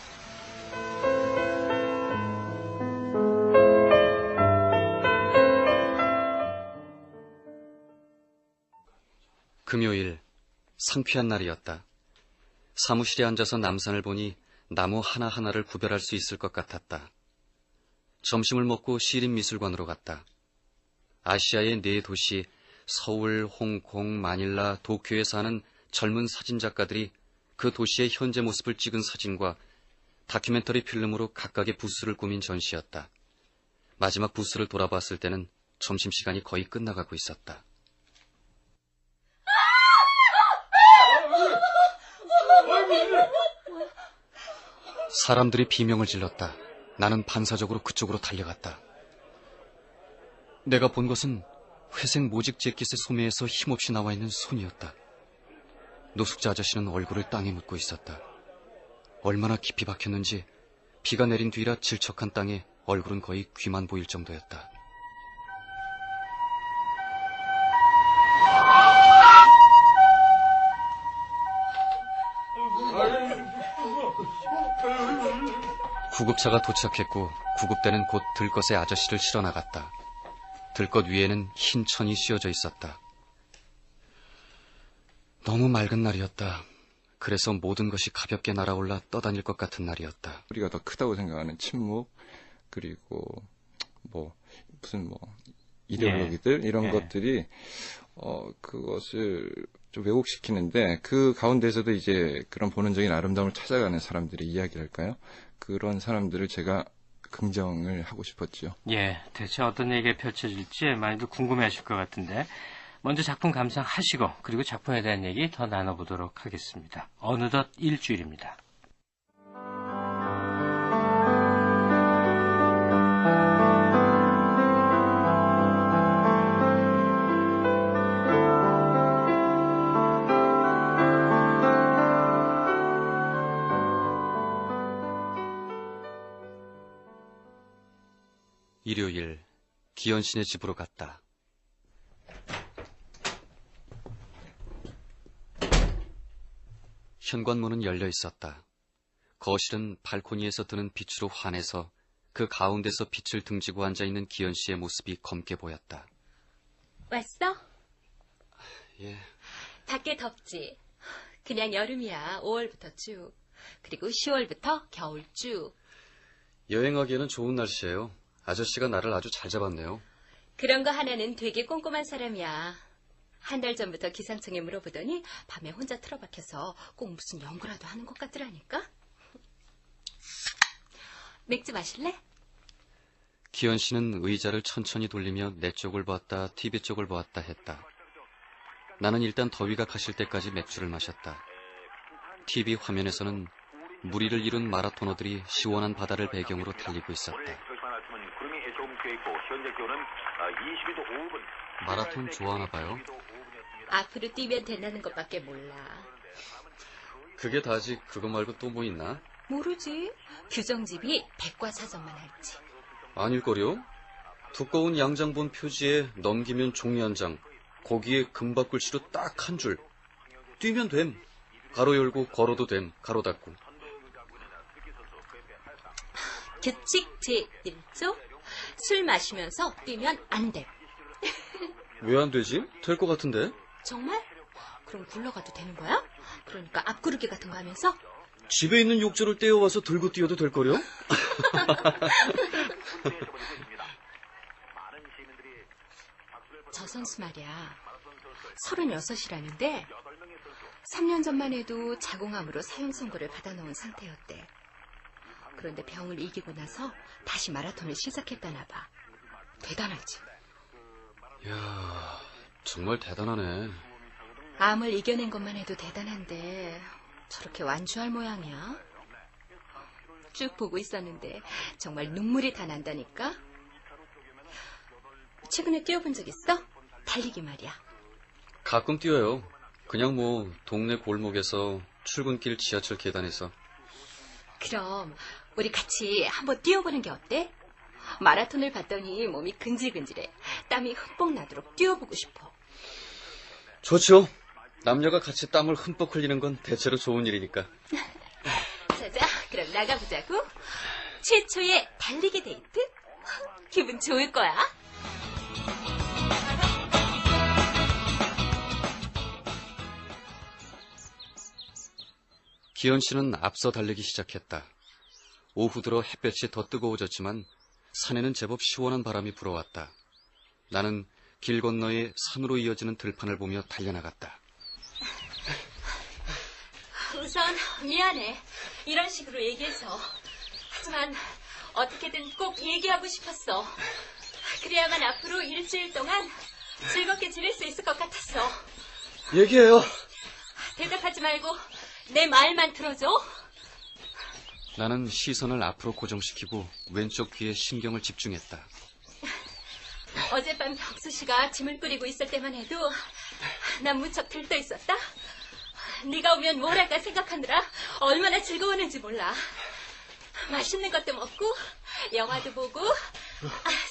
금요일, 상쾌한 날이었다. 사무실에 앉아서 남산을 보니 나무 하나하나를 구별할 수 있을 것 같았다. 점심을 먹고 시립미술관으로 갔다. 아시아의 4도시 서울, 홍콩, 마닐라, 도쿄에 사는 젊은 사진작가들이 그 도시의 현재 모습을 찍은 사진과 다큐멘터리 필름으로 각각의 부스를 꾸민 전시였다. 마지막 부스를 돌아봤을 때는 점심시간이 거의 끝나가고 있었다. 사람들이 비명을 질렀다. 나는 반사적으로 그쪽으로 달려갔다. 내가 본 것은 회색 모직 재킷의 소매에서 힘없이 나와 있는 손이었다. 노숙자 아저씨는 얼굴을 땅에 묻고 있었다. 얼마나 깊이 박혔는지 비가 내린 뒤라 질척한 땅에 얼굴은 거의 귀만 보일 정도였다. 구급차가 도착했고 구급대는 곧 들것에 아저씨를 실어 나갔다. 들것 위에는 흰 천이 씌워져 있었다. 너무 맑은 날이었다. 그래서 모든 것이 가볍게 날아올라 떠다닐 것 같은 날이었다. 우리가 더 크다고 생각하는 침묵, 그리고 무슨 이데올로기들 이런 것들이 그것을 좀 왜곡시키는데 그 가운데서도 이제 그런 본원적인 아름다움을 찾아가는 사람들의 이야기랄까요? 그런 사람들을 제가 긍정을 하고 싶었지요. 예, 대체 어떤 얘기가 펼쳐질지 많이들 궁금해하실 것 같은데 먼저 작품 감상하시고 그리고 작품에 대한 얘기 더 나눠보도록 하겠습니다. 어느덧 일주일입니다. 일요일, 기현 씨네 집으로 갔다. 현관문은 열려 있었다. 거실은 발코니에서 드는 빛으로 환해서 그 가운데서 빛을 등지고 앉아있는 기현 씨의 모습이 검게 보였다. 왔어? 예. 밖에 덥지? 그냥 여름이야. 5월부터 쭉. 그리고 10월부터 겨울 쭉. 여행하기에는 좋은 날씨예요. 아저씨가 나를 아주 잘 잡았네요. 그런 거 하나는 되게 꼼꼼한 사람이야. 한 달 전부터 기상청에 물어보더니 밤에 혼자 틀어박혀서 꼭 무슨 연구라도 하는 것 같더라니까. 맥주 마실래? 기현 씨는 의자를 천천히 돌리며 내 쪽을 보았다, TV 쪽을 보았다 했다. 나는 일단 더위가 가실 때까지 맥주를 마셨다. TV 화면에서는 무리를 이룬 마라토너들이 시원한 바다를 배경으로 달리고 있었다. 마라톤 좋아하나 봐요. 앞으로 뛰면 된다는 것밖에 몰라. 그게 다지. 그거 말고 또 뭐 있나? 모르지. 규정집이 백과사전만 할지. 아닐걸요? 두꺼운 양장본 표지에 넘기면 종이 한 장, 거기에 금박글씨로 딱 한 줄. 뛰면 됨. 가로 열고 걸어도 됨. 가로 닫고. 규칙 제1조. 술 마시면서 뛰면 안 돼. 왜 안 되지? 될 것 같은데. 정말? 그럼 굴러가도 되는 거야? 그러니까 앞구르기 같은 거 하면서? 집에 있는 욕조를 떼어와서 들고 뛰어도 될거려? 저 선수 말이야. 36이라는데 3년 전만 해도 자궁암으로 사형 선고를 받아놓은 상태였대. 그런데 병을 이기고 나서 다시 마라톤을 시작했다나 봐. 대단하지? 이야, 정말 대단하네. 암을 이겨낸 것만 해도 대단한데 저렇게 완주할 모양이야. 쭉 보고 있었는데 정말 눈물이 다 난다니까. 최근에 뛰어본 적 있어? 달리기 말이야. 가끔 뛰어요. 그냥 뭐 동네 골목에서, 출근길 지하철 계단에서. 그럼 우리 같이 한번 뛰어보는 게 어때? 마라톤을 봤더니 몸이 근질근질해. 땀이 흠뻑 나도록 뛰어보고 싶어. 좋죠. 남녀가 같이 땀을 흠뻑 흘리는 건 대체로 좋은 일이니까. 자자, 그럼 나가보자고. 최초의 달리기 데이트? 기분 좋을 거야. 기현 씨는 앞서 달리기 시작했다. 오후 들어 햇볕이 더 뜨거워졌지만 산에는 제법 시원한 바람이 불어왔다. 나는 길 건너에 산으로 이어지는 들판을 보며 달려나갔다. 우선 미안해. 이런 식으로 얘기해서. 하지만 어떻게든 꼭 얘기하고 싶었어. 그래야만 앞으로 일주일 동안 즐겁게 지낼 수 있을 것 같았어. 얘기해요. 대답하지 말고 내 말만 들어줘. 나는 시선을 앞으로 고정시키고 왼쪽 귀에 신경을 집중했다. 어젯밤 덕수 씨가 짐을 뿌리고 있을 때만 해도 난 무척 들떠 있었다. 네가 오면 뭘 할까 생각하느라 얼마나 즐거웠는지 몰라. 맛있는 것도 먹고 영화도 보고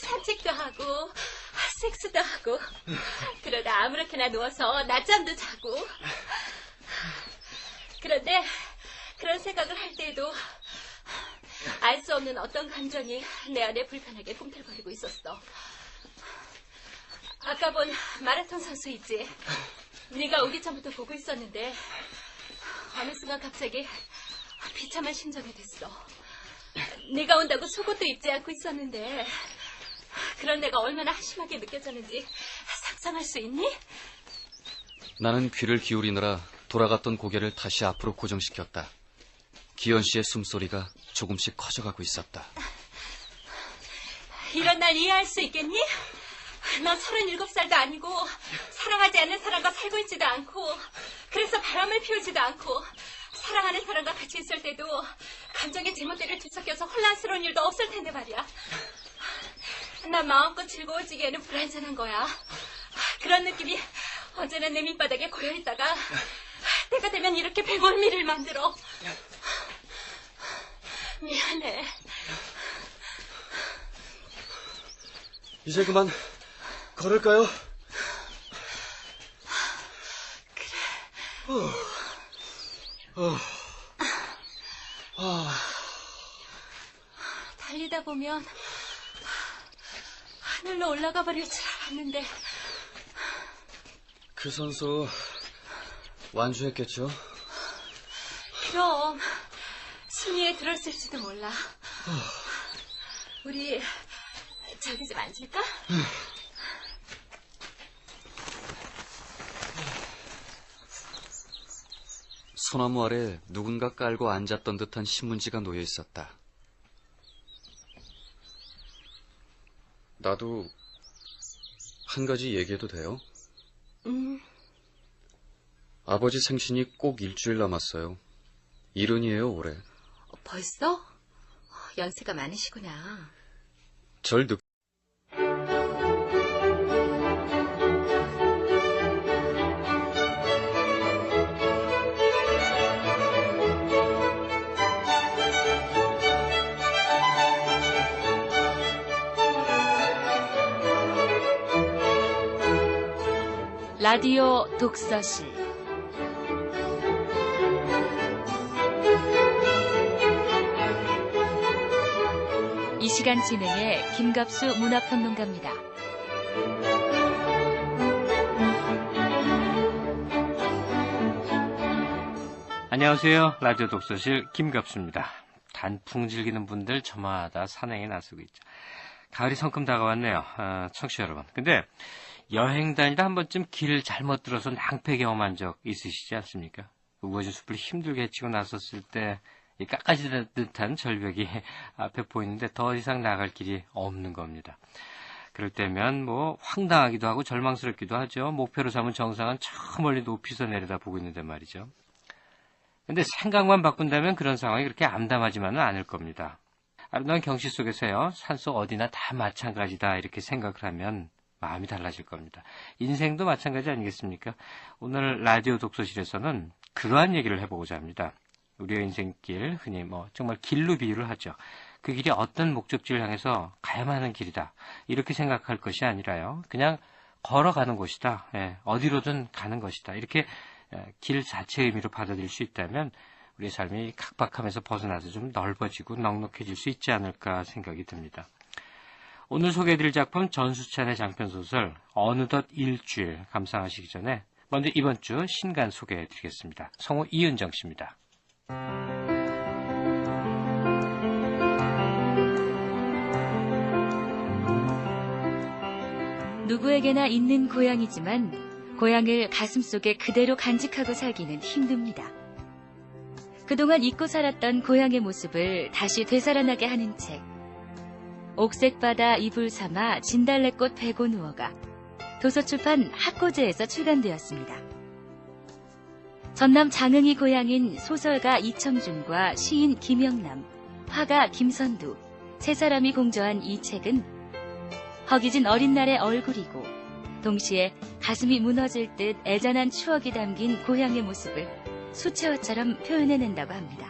산책도 하고 섹스도 하고 그러다 아무렇게나 누워서 낮잠도 자고. 그런데 그런 생각을 할 때에도 알 수 없는 어떤 감정이 내 안에 불편하게 꿈틀거리고 있었어. 아까 본 마라톤 선수 있지? 네가 오기 전부터 보고 있었는데 어느 순간 갑자기 비참한 심정이 됐어. 네가 온다고 속옷도 입지 않고 있었는데 그런 내가 얼마나 한심하게 느껴졌는지 상상할 수 있니? 나는 귀를 기울이느라 돌아갔던 고개를 다시 앞으로 고정시켰다. 기현 씨의 숨소리가 조금씩 커져가고 있었다. 이런 날 이해할 수 있겠니? 넌 37살도 아니고 사랑하지 않는 사람과 살고 있지도 않고 그래서 바람을 피우지도 않고 사랑하는 사람과 같이 있을 때도 감정의 제멋대로 뒤섞여서 혼란스러운 일도 없을 텐데 말이야. 난 마음껏 즐거워지기에는 불완전한 거야. 그런 느낌이 언제나 내 밑바닥에 고여있다가 때가 되면 이렇게 백월미를 만들어. 미안해. 이제 그만 걸을까요? 그래. 달리다 보면 하늘로 올라가 버릴 줄 알았는데. 그 선수 완주했겠죠? 그럼 순위에 들었을지도 몰라. 우리 저기 좀 앉을까? 소나무 아래 누군가 깔고 앉았던 듯한 신문지가 놓여 있었다. 나도 한 가지 얘기해도 돼요? 아버지 생신이 꼭 일주일 남았어요. 일흔이에요, 올해. 벌써? 연세가 많으시구나. 절 늦... 라디오 독서실 이 시간 진행의 김갑수 문화평론가입니다. 안녕하세요. 라디오 독서실 김갑수입니다. 단풍 즐기는 분들 저마다 산행에 나서고 있죠. 가을이 성큼 다가왔네요. 청취자 여러분. 근데 여행 다니다 한 번쯤 길 잘못 들어서 낭패 경험한 적 있으시지 않습니까? 우거진 숲을 힘들게 헤치고 나섰을 때 깎아지는 듯한 절벽이 앞에 보이는데 더 이상 나갈 길이 없는 겁니다. 그럴 때면 뭐 황당하기도 하고 절망스럽기도 하죠. 목표로 삼은 정상은 저 멀리 높이서 내려다보고 있는데 말이죠. 근데 생각만 바꾼다면 그런 상황이 그렇게 암담하지만은 않을 겁니다. 아름다운 경치 속에서요. 산속 어디나 다 마찬가지다 이렇게 생각을 하면 마음이 달라질 겁니다. 인생도 마찬가지 아니겠습니까? 오늘 라디오 독서실에서는 그러한 얘기를 해보고자 합니다. 우리의 인생길, 흔히 정말 길로 비유를 하죠. 그 길이 어떤 목적지를 향해서 가야만 하는 길이다. 이렇게 생각할 것이 아니라요. 그냥 걸어가는 곳이다. 어디로든 가는 것이다. 이렇게 길 자체의 의미로 받아들일 수 있다면 우리의 삶이 각박함에서 벗어나서 좀 넓어지고 넉넉해질 수 있지 않을까 생각이 듭니다. 오늘 소개해드릴 작품 전수찬의 장편소설 어느덧 일주일 감상하시기 전에 먼저 이번 주 신간 소개해드리겠습니다. 성우 이은정 씨입니다. 누구에게나 있는 고향이지만 고향을 가슴속에 그대로 간직하고 살기는 힘듭니다. 그동안 잊고 살았던 고향의 모습을 다시 되살아나게 하는 책. 옥색바다 이불 삼아 진달래꽃 베고 누워가 도서출판 학고제에서 출간되었습니다. 전남 장흥이 고향인 소설가 이청준과 시인 김영남, 화가 김선두, 세 사람이 공저한 이 책은 허기진 어린 날의 얼굴이고 동시에 가슴이 무너질 듯 애잔한 추억이 담긴 고향의 모습을 수채화처럼 표현해낸다고 합니다.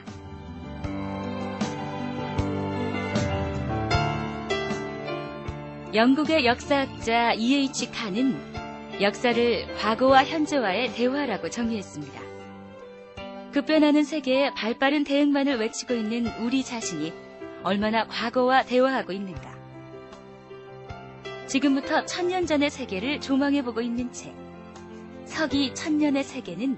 영국의 역사학자 E.H. 칸은 역사를 과거와 현재와의 대화라고 정의했습니다. 급변하는 세계에 발빠른 대응만을 외치고 있는 우리 자신이 얼마나 과거와 대화하고 있는가. 지금부터 1000년 전의 세계를 조망해보고 있는 책. 서기 1000년의 세계는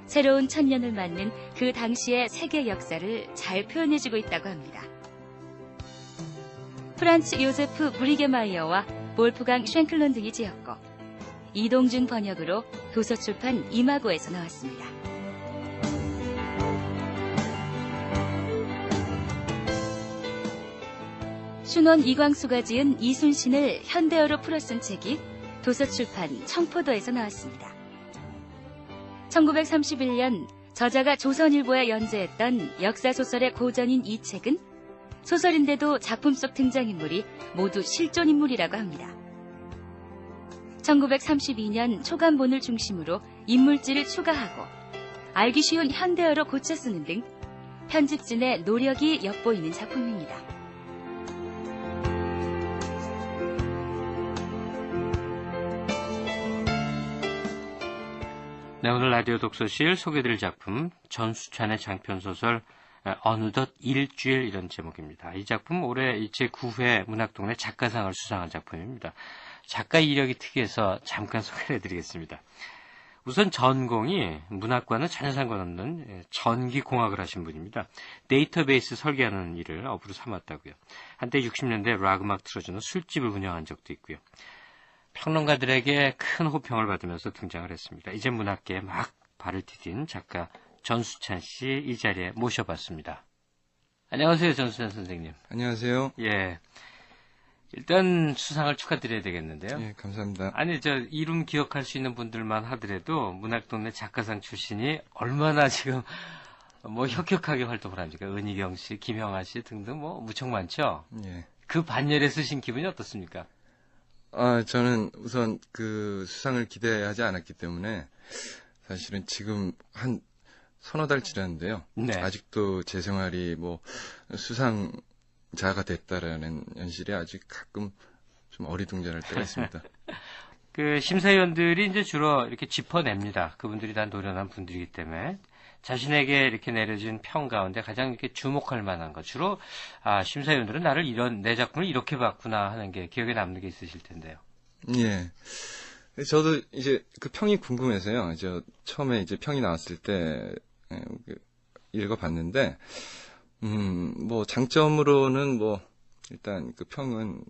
새로운 1000년을 맞는 그 당시의 세계 역사를 잘 표현해주고 있다고 합니다. 프란츠 요세프 브리게마이어와 볼프강 쉔클론 등이 지었고 이동준 번역으로 도서출판 이마고에서 나왔습니다. 순원 이광수가 지은 이순신을 현대어로 풀어 쓴 책이 도서출판 청포도에서 나왔습니다. 1931년 저자가 조선일보에 연재했던 역사소설의 고전인 이 책은 소설인데도 작품 속 등장인물이 모두 실존인물이라고 합니다. 1932년 초간본을 중심으로 인물지를 추가하고 알기 쉬운 현대어로 고쳐 쓰는 등 편집진의 노력이 엿보이는 작품입니다. 네, 오늘 라디오 독서실 소개드릴 작품 전수찬의 장편소설 어느덧 일주일 이런 제목입니다. 이 작품 올해 제9회 문학동네 작가상을 수상한 작품입니다. 작가 이력이 특이해서 잠깐 소개를 해드리겠습니다. 우선 전공이 문학과는 전혀 상관없는 전기공학을 하신 분입니다. 데이터베이스 설계하는 일을 업으로 삼았다고요. 한때 60년대 락 음악 틀어주는 술집을 운영한 적도 있고요. 평론가들에게 큰 호평을 받으면서 등장을 했습니다. 이제 문학계에 막 발을 디딘 작가 전수찬 씨 이 자리에 모셔봤습니다. 안녕하세요, 전수찬 선생님. 안녕하세요. 예. 일단 수상을 축하드려야 되겠는데요. 예, 감사합니다. 아니, 이름 기억할 수 있는 분들만 하더라도 문학동네 작가상 출신이 얼마나 지금 혁혁하게 활동을 합니까? 은희경 씨, 김형아 씨 등등 무척 많죠? 예. 그 반열에 쓰신 기분이 어떻습니까? 저는 우선 그 수상을 기대하지 않았기 때문에 사실은 지금 한 서너 달 지났는데요. 네. 아직도 제 생활이 수상자가 됐다라는 현실이 아직 가끔 좀 어리둥절할 때가 있습니다. 그 심사위원들이 이제 주로 이렇게 짚어냅니다. 그분들이 다 노련한 분들이기 때문에 자신에게 이렇게 내려진 평 가운데 가장 이렇게 주목할 만한 것. 주로 심사위원들은 내 작품을 이렇게 봤구나 하는 게 기억에 남는 게 있으실 텐데요. 예. 저도 이제 그 평이 궁금해서요. 처음에 평이 나왔을 때 읽어봤는데, 장점으로는 일단 그 평은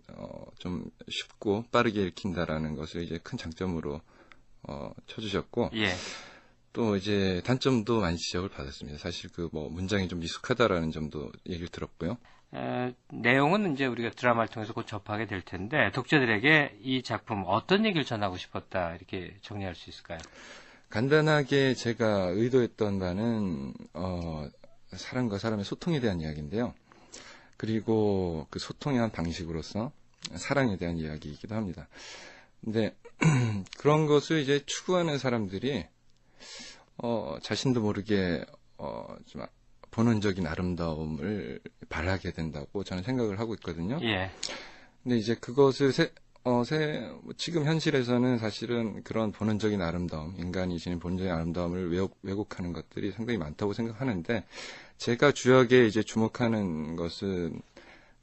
좀 쉽고 빠르게 읽힌다라는 것을 이제 큰 장점으로 쳐주셨고, 예. 또 이제 단점도 많이 지적을 받았습니다. 사실 문장이 좀 미숙하다라는 점도 얘기를 들었고요. 내용은 이제 우리가 드라마를 통해서 곧 접하게 될 텐데 독자들에게 이 작품 어떤 얘기를 전하고 싶었다 이렇게 정리할 수 있을까요? 간단하게 제가 의도했던 바는 사람과 사람의 소통에 대한 이야기인데요. 그리고 그 소통의 한 방식으로서 사랑에 대한 이야기이기도 합니다. 근데 그런 것을 이제 추구하는 사람들이 자신도 모르게 좀 본원적인 아름다움을 바라게 된다고 저는 생각을 하고 있거든요. 예. 근데 이제 그것을 지금 현실에서는 사실은 그런 본원적인 아름다움, 인간이 지닌 본질의 아름다움을 왜곡하는 것들이 상당히 많다고 생각하는데, 제가 주역에 이제 주목하는 것은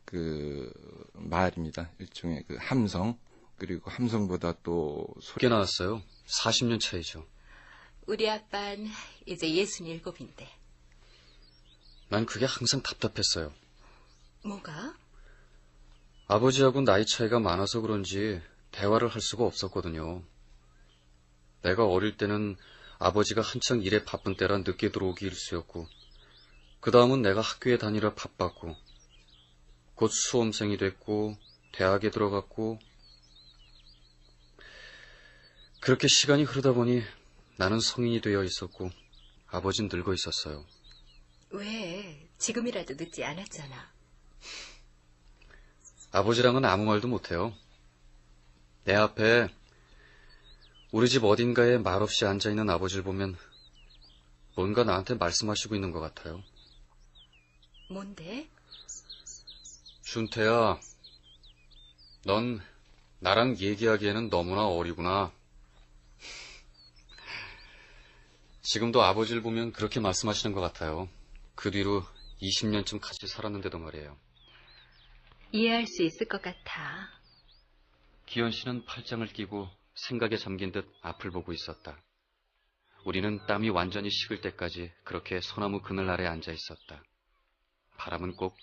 그 말입니다. 일종의 그 함성, 그리고 함성보다 또 소리 나왔어요. 40년 차이죠. 우리 아빠는 이제 67인데. 난 그게 항상 답답했어요. 뭐가? 아버지하고 나이 차이가 많아서 그런지 대화를 할 수가 없었거든요. 내가 어릴 때는 아버지가 한창 일에 바쁜 때라 늦게 들어오기 일쑤였고, 그 다음은 내가 학교에 다니라 바빴고, 곧 수험생이 됐고, 대학에 들어갔고, 그렇게 시간이 흐르다 보니 나는 성인이 되어 있었고 아버진 늙어 있었어요. 왜? 지금이라도 늦지 않았잖아. 아버지랑은 아무 말도 못해요. 내 앞에 우리 집 어딘가에 말없이 앉아있는 아버지를 보면 뭔가 나한테 말씀하시고 있는 것 같아요. 뭔데? 준태야, 넌 나랑 얘기하기에는 너무나 어리구나. 지금도 아버지를 보면 그렇게 말씀하시는 것 같아요. 그 뒤로 20년쯤 같이 살았는데도 말이에요. 이해할 수 있을 것 같아. 기현 씨는 팔짱을 끼고 생각에 잠긴 듯 앞을 보고 있었다. 우리는 땀이 완전히 식을 때까지 그렇게 소나무 그늘 아래 앉아 있었다. 바람은 꼭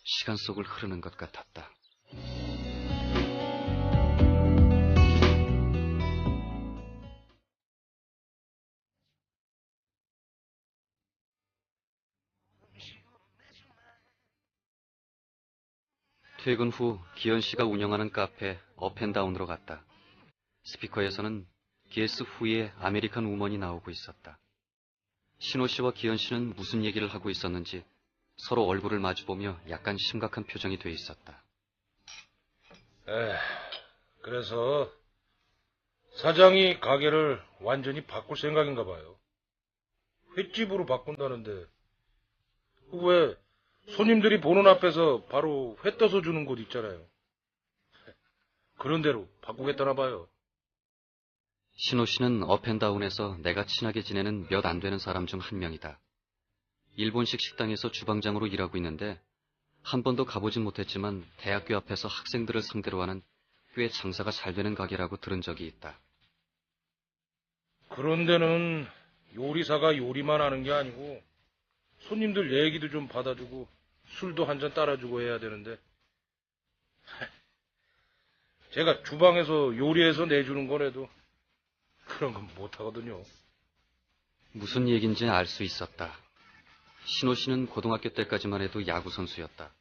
시간 속을 흐르는 것 같았다. 퇴근 후 기현 씨가 운영하는 카페 업앤다운으로 갔다. 스피커에서는 게스 후의 아메리칸 우먼이 나오고 있었다. 신호 씨와 기현 씨는 무슨 얘기를 하고 있었는지 서로 얼굴을 마주보며 약간 심각한 표정이 돼 있었다. 그래서 사장이 가게를 완전히 바꿀 생각인가 봐요. 횟집으로 바꾼다는데 왜 손님들이 보는 앞에서 바로 회 떠서 주는 곳 있잖아요. 그런 대로 바꾸겠다나 봐요. 신호 씨는 업앤다운에서 내가 친하게 지내는 몇 안 되는 사람 중 한 명이다. 일본식 식당에서 주방장으로 일하고 있는데 한 번도 가보진 못했지만 대학교 앞에서 학생들을 상대로 하는 꽤 장사가 잘 되는 가게라고 들은 적이 있다. 그런 데는 요리사가 요리만 하는 게 아니고 손님들 얘기도 좀 받아주고 술도 한 잔 따라주고 해야 되는데 제가 주방에서 요리해서 내주는 거라도 그런 건 못하거든요. 무슨 얘기인지 알 수 있었다. 신호 씨는 고등학교 때까지만 해도 야구 선수였다.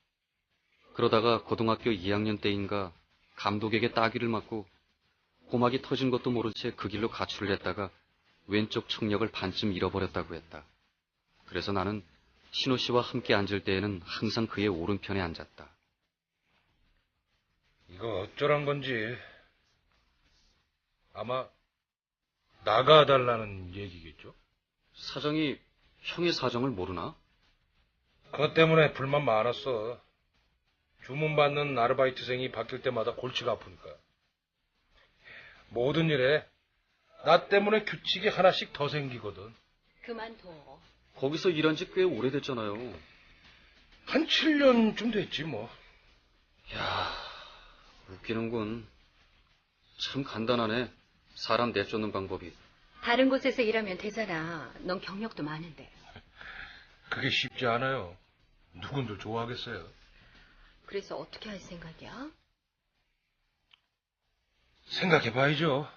그러다가 고등학교 2학년 때인가 감독에게 따귀를 맞고 고막이 터진 것도 모른 채 그 길로 가출을 했다가 왼쪽 청력을 반쯤 잃어버렸다고 했다. 그래서 나는 신호 씨와 함께 앉을 때에는 항상 그의 오른편에 앉았다. 이거 어쩌란 건지 아마 나가달라는 얘기겠죠? 사장이 형의 사정을 모르나? 그것 때문에 불만 많았어. 주문받는 아르바이트생이 바뀔 때마다 골치가 아프니까. 모든 일에 나 때문에 규칙이 하나씩 더 생기거든. 그만둬. 거기서 일한 지 꽤 오래됐잖아요. 한 7년쯤 됐지 뭐. 야, 웃기는군. 참 간단하네. 사람 내쫓는 방법이. 다른 곳에서 일하면 되잖아. 넌 경력도 많은데. 그게 쉽지 않아요. 누군들 좋아하겠어요. 그래서 어떻게 할 생각이야? 생각해봐야죠.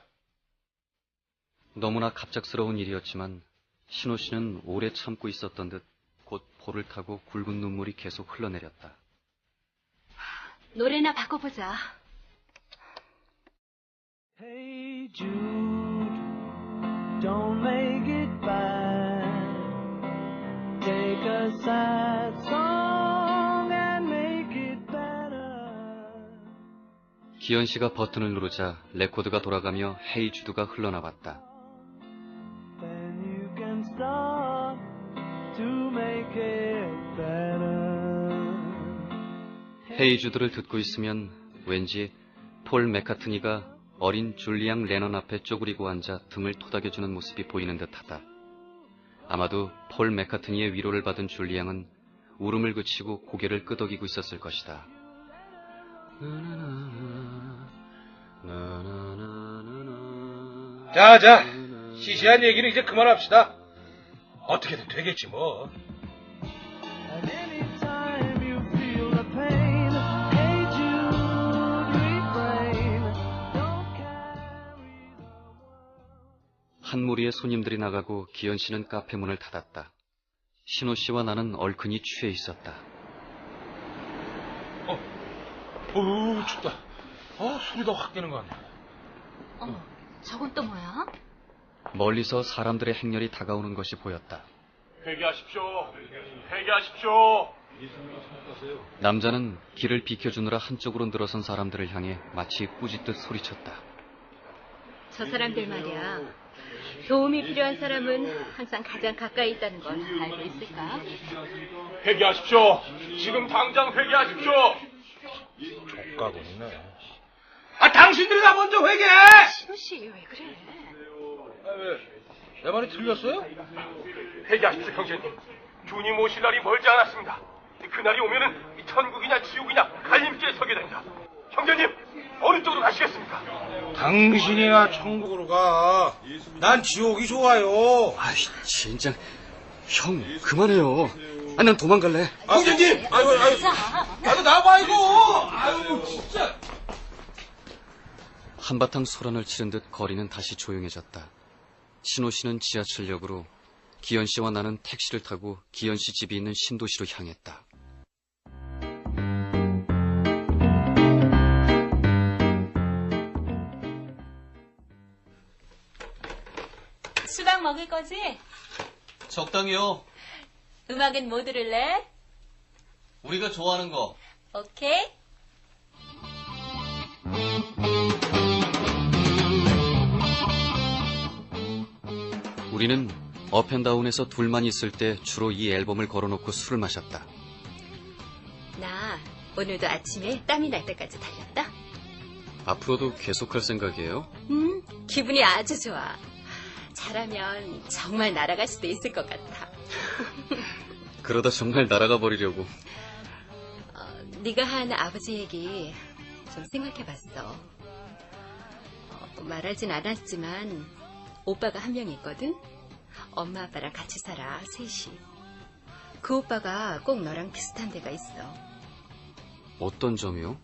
너무나 갑작스러운 일이었지만 신호 씨는 오래 참고 있었던 듯 곧 볼을 타고 굵은 눈물이 계속 흘러내렸다. 노래나 바꿔보자. Hey Jude, don't make it bad. Take a sad song and make it better. 기현 씨가 버튼을 누르자 레코드가 돌아가며 헤이 주드가 흘러나왔다. Then you can start to make it better. 헤이 주드를 듣고 있으면 왠지 폴 맥카트니가 어린 줄리앙 레넌 앞에 쪼그리고 앉아 등을 토닥여주는 모습이 보이는 듯하다. 아마도 폴 맥카트니의 위로를 받은 줄리앙은 울음을 그치고 고개를 끄덕이고 있었을 것이다. 자, 시시한 얘기는 이제 그만합시다. 어떻게든 되겠지 뭐. And anytime you feel the pain, hey Jude, refrain. Don't carry the 한 무리의 손님들이 나가고 기현 씨는 카페 문을 닫았다. 신호 씨와 나는 얼큰이 취해 있었다. 춥다. 소리가 확 깨는 거 아니야. 저건 또 뭐야? 멀리서 사람들의 행렬이 다가오는 것이 보였다. 회개하십시오. 회개하십시오. 남자는 길을 비켜주느라 한쪽으로 늘어선 사람들을 향해 마치 꾸짖듯 소리쳤다. 저 사람들 말이야. 도움이 필요한 사람은 항상 가장 가까이 있다는 걸 알고 있을까? 회개하십시오. 지금 당장 회개하십시오. 족가고있네. 당신들이 나 먼저 회개해! 신호씨 왜 그래? 왜? 내 말이 틀렸어요? 회개하십시오, 형제님. 주님 오실 날이 멀지 않았습니다. 그날이 오면은 천국이냐 지옥이냐 갈림길에 서게 됩니다. 형제님, 어느 쪽으로 가시겠습니까? 당신이나 천국으로 가. 난 지옥이 좋아요. 아이, 진짜. 형, 그만해요. 난 도망갈래. 형제님! 아유. 나도 나봐, 이거! 아유, 진짜. 한바탕 소란을 치른 듯 거리는 다시 조용해졌다. 신호 씨는 지하철역으로, 기현 씨와 나는 택시를 타고 기현 씨 집이 있는 신도시로 향했다. 수박 먹을 거지? 적당히요. 음악은 뭐 들을래? 우리가 좋아하는 거. 오케이. 우리는 업앤다운에서 둘만 있을 때 주로 이 앨범을 걸어놓고 술을 마셨다. 나 오늘도 아침에 땀이 날 때까지 달렸다. 앞으로도 계속할 생각이에요? 기분이 아주 좋아. 잘하면 정말 날아갈 수도 있을 것 같아. 그러다 정말 날아가 버리려고. 네가 한 아버지 얘기 좀 생각해봤어. 말하진 않았지만 오빠가 한 명 있거든. 엄마 아빠랑 같이 살아, 셋이. 그 오빠가 꼭 너랑 비슷한 데가 있어. 어떤 점이요?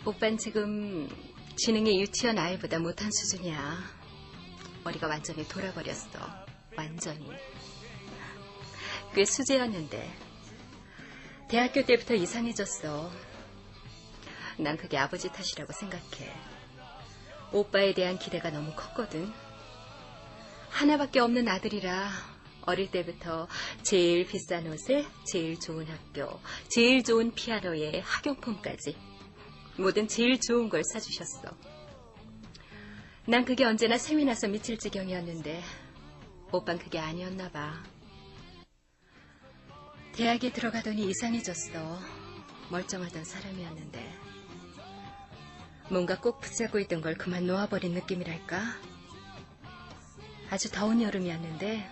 오빤 지금 지능이 유치원 아이보다 못한 수준이야. 머리가 완전히 돌아버렸어. 완전히. 꽤 수제였는데 대학교 때부터 이상해졌어. 난 그게 아버지 탓이라고 생각해. 오빠에 대한 기대가 너무 컸거든. 하나밖에 없는 아들이라 어릴 때부터 제일 비싼 옷에 제일 좋은 학교, 제일 좋은 피아노에 학용품까지 뭐든 제일 좋은 걸 사주셨어. 난 그게 언제나 셈이 나서 미칠 지경이었는데 오빤 그게 아니었나 봐. 대학에 들어가더니 이상해졌어. 멀쩡하던 사람이었는데 뭔가 꼭 붙잡고 있던 걸 그만 놓아버린 느낌이랄까? 아주 더운 여름이었는데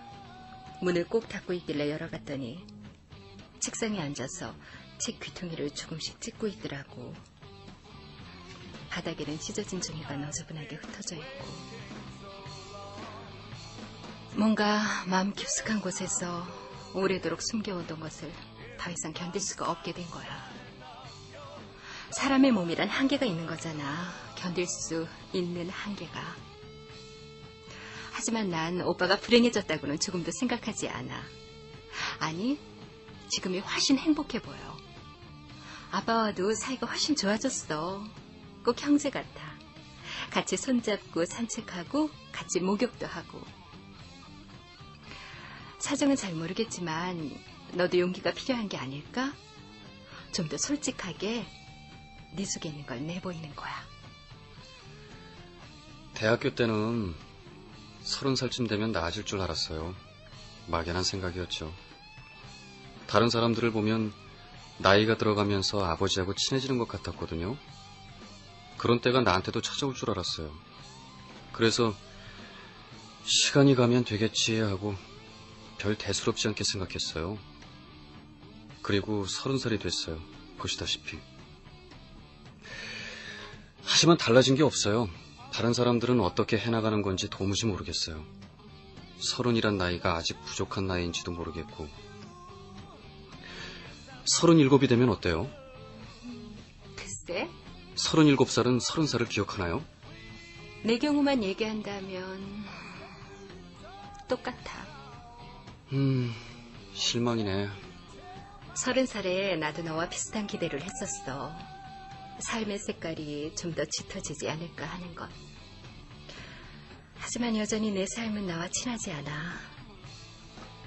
문을 꼭 닫고 있길래 열어봤더니 책상에 앉아서 책 귀퉁이를 조금씩 찢고 있더라고. 바닥에는 찢어진 종이가 너저분하게 흩어져 있고 뭔가 마음 깊숙한 곳에서 오래도록 숨겨오던 것을 더 이상 견딜 수가 없게 된 거야. 사람의 몸이란 한계가 있는 거잖아. 견딜 수 있는 한계가. 하지만 난 오빠가 불행해졌다고는 조금도 생각하지 않아. 아니, 지금이 훨씬 행복해 보여. 아빠와도 사이가 훨씬 좋아졌어. 꼭 형제 같아. 같이 손잡고 산책하고 같이 목욕도 하고. 사정은 잘 모르겠지만 너도 용기가 필요한 게 아닐까? 좀 더 솔직하게 네 속에 있는 걸 내보이는 거야. 대학교 때는 30살쯤 되면 나아질 줄 알았어요. 막연한 생각이었죠. 다른 사람들을 보면 나이가 들어가면서 아버지하고 친해지는 것 같았거든요. 그런 때가 나한테도 찾아올 줄 알았어요. 그래서 시간이 가면 되겠지 하고 별 대수롭지 않게 생각했어요. 그리고 30살이 됐어요. 보시다시피. 하지만 달라진 게 없어요. 다른 사람들은 어떻게 해나가는 건지 도무지 모르겠어요. 30이란 나이가 아직 부족한 나이인지도 모르겠고. 37이 되면 어때요? 글쎄, 37살은 30살을 기억하나요? 내 경우만 얘기한다면 똑같아. 실망이네. 30살에 나도 너와 비슷한 기대를 했었어. 삶의 색깔이 좀 더 짙어지지 않을까 하는 것. 하지만 여전히 내 삶은 나와 친하지 않아.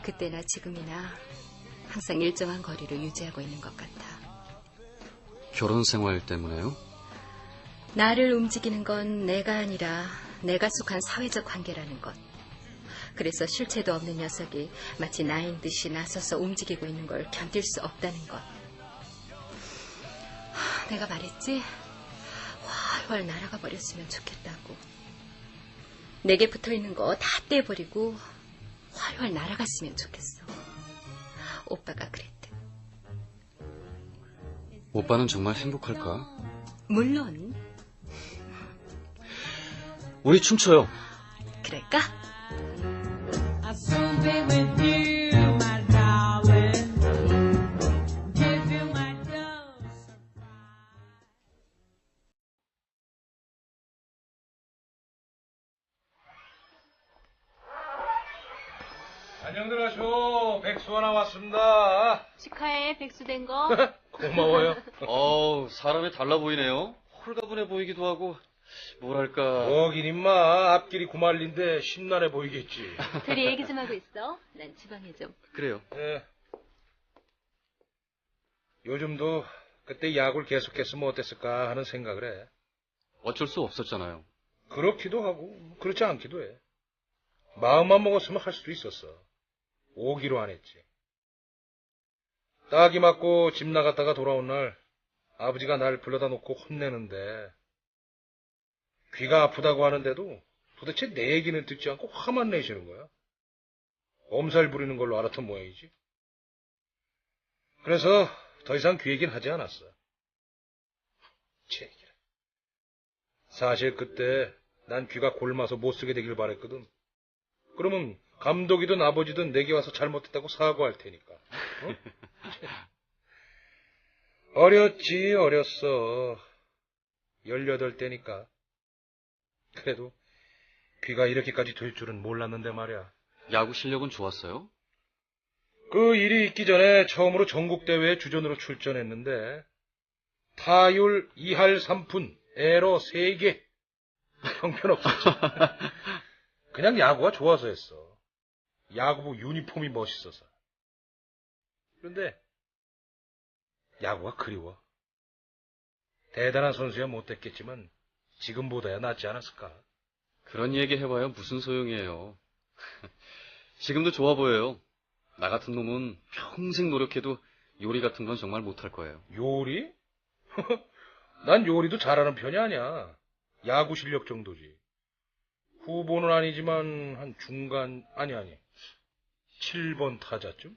그때나 지금이나 항상 일정한 거리를 유지하고 있는 것 같아. 결혼 생활 때문에요? 나를 움직이는 건 내가 아니라 내가 속한 사회적 관계라는 것. 그래서 실체도 없는 녀석이 마치 나인 듯이 나서서 움직이고 있는 걸 견딜 수 없다는 것. 내가 말했지? 활활 날아가 버렸으면 좋겠다고. 내게 붙어있는 거 다 떼버리고 활활 날아갔으면 좋겠어. 오빠가 그랬대. 오빠는 정말 행복할까? 물론. 우리 춤춰요. 그럴까? I'll soon be with you, my darling. Give you my dose. 안녕들 하쇼. 백수 하나 왔습니다. 축하해, 백수 된 거. 고마워요. 사람이 달라 보이네요. 홀가분해 보이기도 하고 뭐랄까. 뭐긴 임마. 앞길이 구말린데 심란해 보이겠지. 둘이 얘기 좀 하고 있어. 난 지방에 좀. 그래요. 예. 요즘도 그때 야구를 계속했으면 어땠을까 하는 생각을 해. 어쩔 수 없었잖아요. 그렇기도 하고 그렇지 않기도 해. 마음만 먹었으면 할 수도 있었어. 오기로 안 했지. 딱이 맞고 집 나갔다가 돌아온 날 아버지가 날 불러다 놓고 혼내는데 귀가 아프다고 하는데도 도대체 내 얘기는 듣지 않고 화만 내시는 거야. 엄살 부리는 걸로 알았던 모양이지. 그래서 더 이상 귀 얘기는 하지 않았어. 제 얘기를. 사실 그때 난 귀가 골마서 못 쓰게 되길 바랬거든. 그러면 감독이든 아버지든 내게 와서 잘못했다고 사과할 테니까. 어? 어렸지, 어렸어. 18대니까. 그래도 귀가 이렇게까지 될 줄은 몰랐는데 말이야. 야구 실력은 좋았어요? 그 일이 있기 전에 처음으로 전국대회에 주전으로 출전했는데 타율 2할 3푼, 에러 3개. 형편없었지. 그냥 야구가 좋아서 했어. 야구부 유니폼이 멋있어서. 그런데 야구가 그리워. 대단한 선수야 못 됐겠지만 지금보다야 낫지 않았을까. 그런 얘기 해봐야 무슨 소용이에요. 지금도 좋아 보여요. 나 같은 놈은 평생 노력해도 요리 같은 건 정말 못할 거예요. 요리? 난 요리도 잘하는 편이 아니야. 야구 실력 정도지. 후보는 아니지만 한 중간, 아니 7번 타자쯤?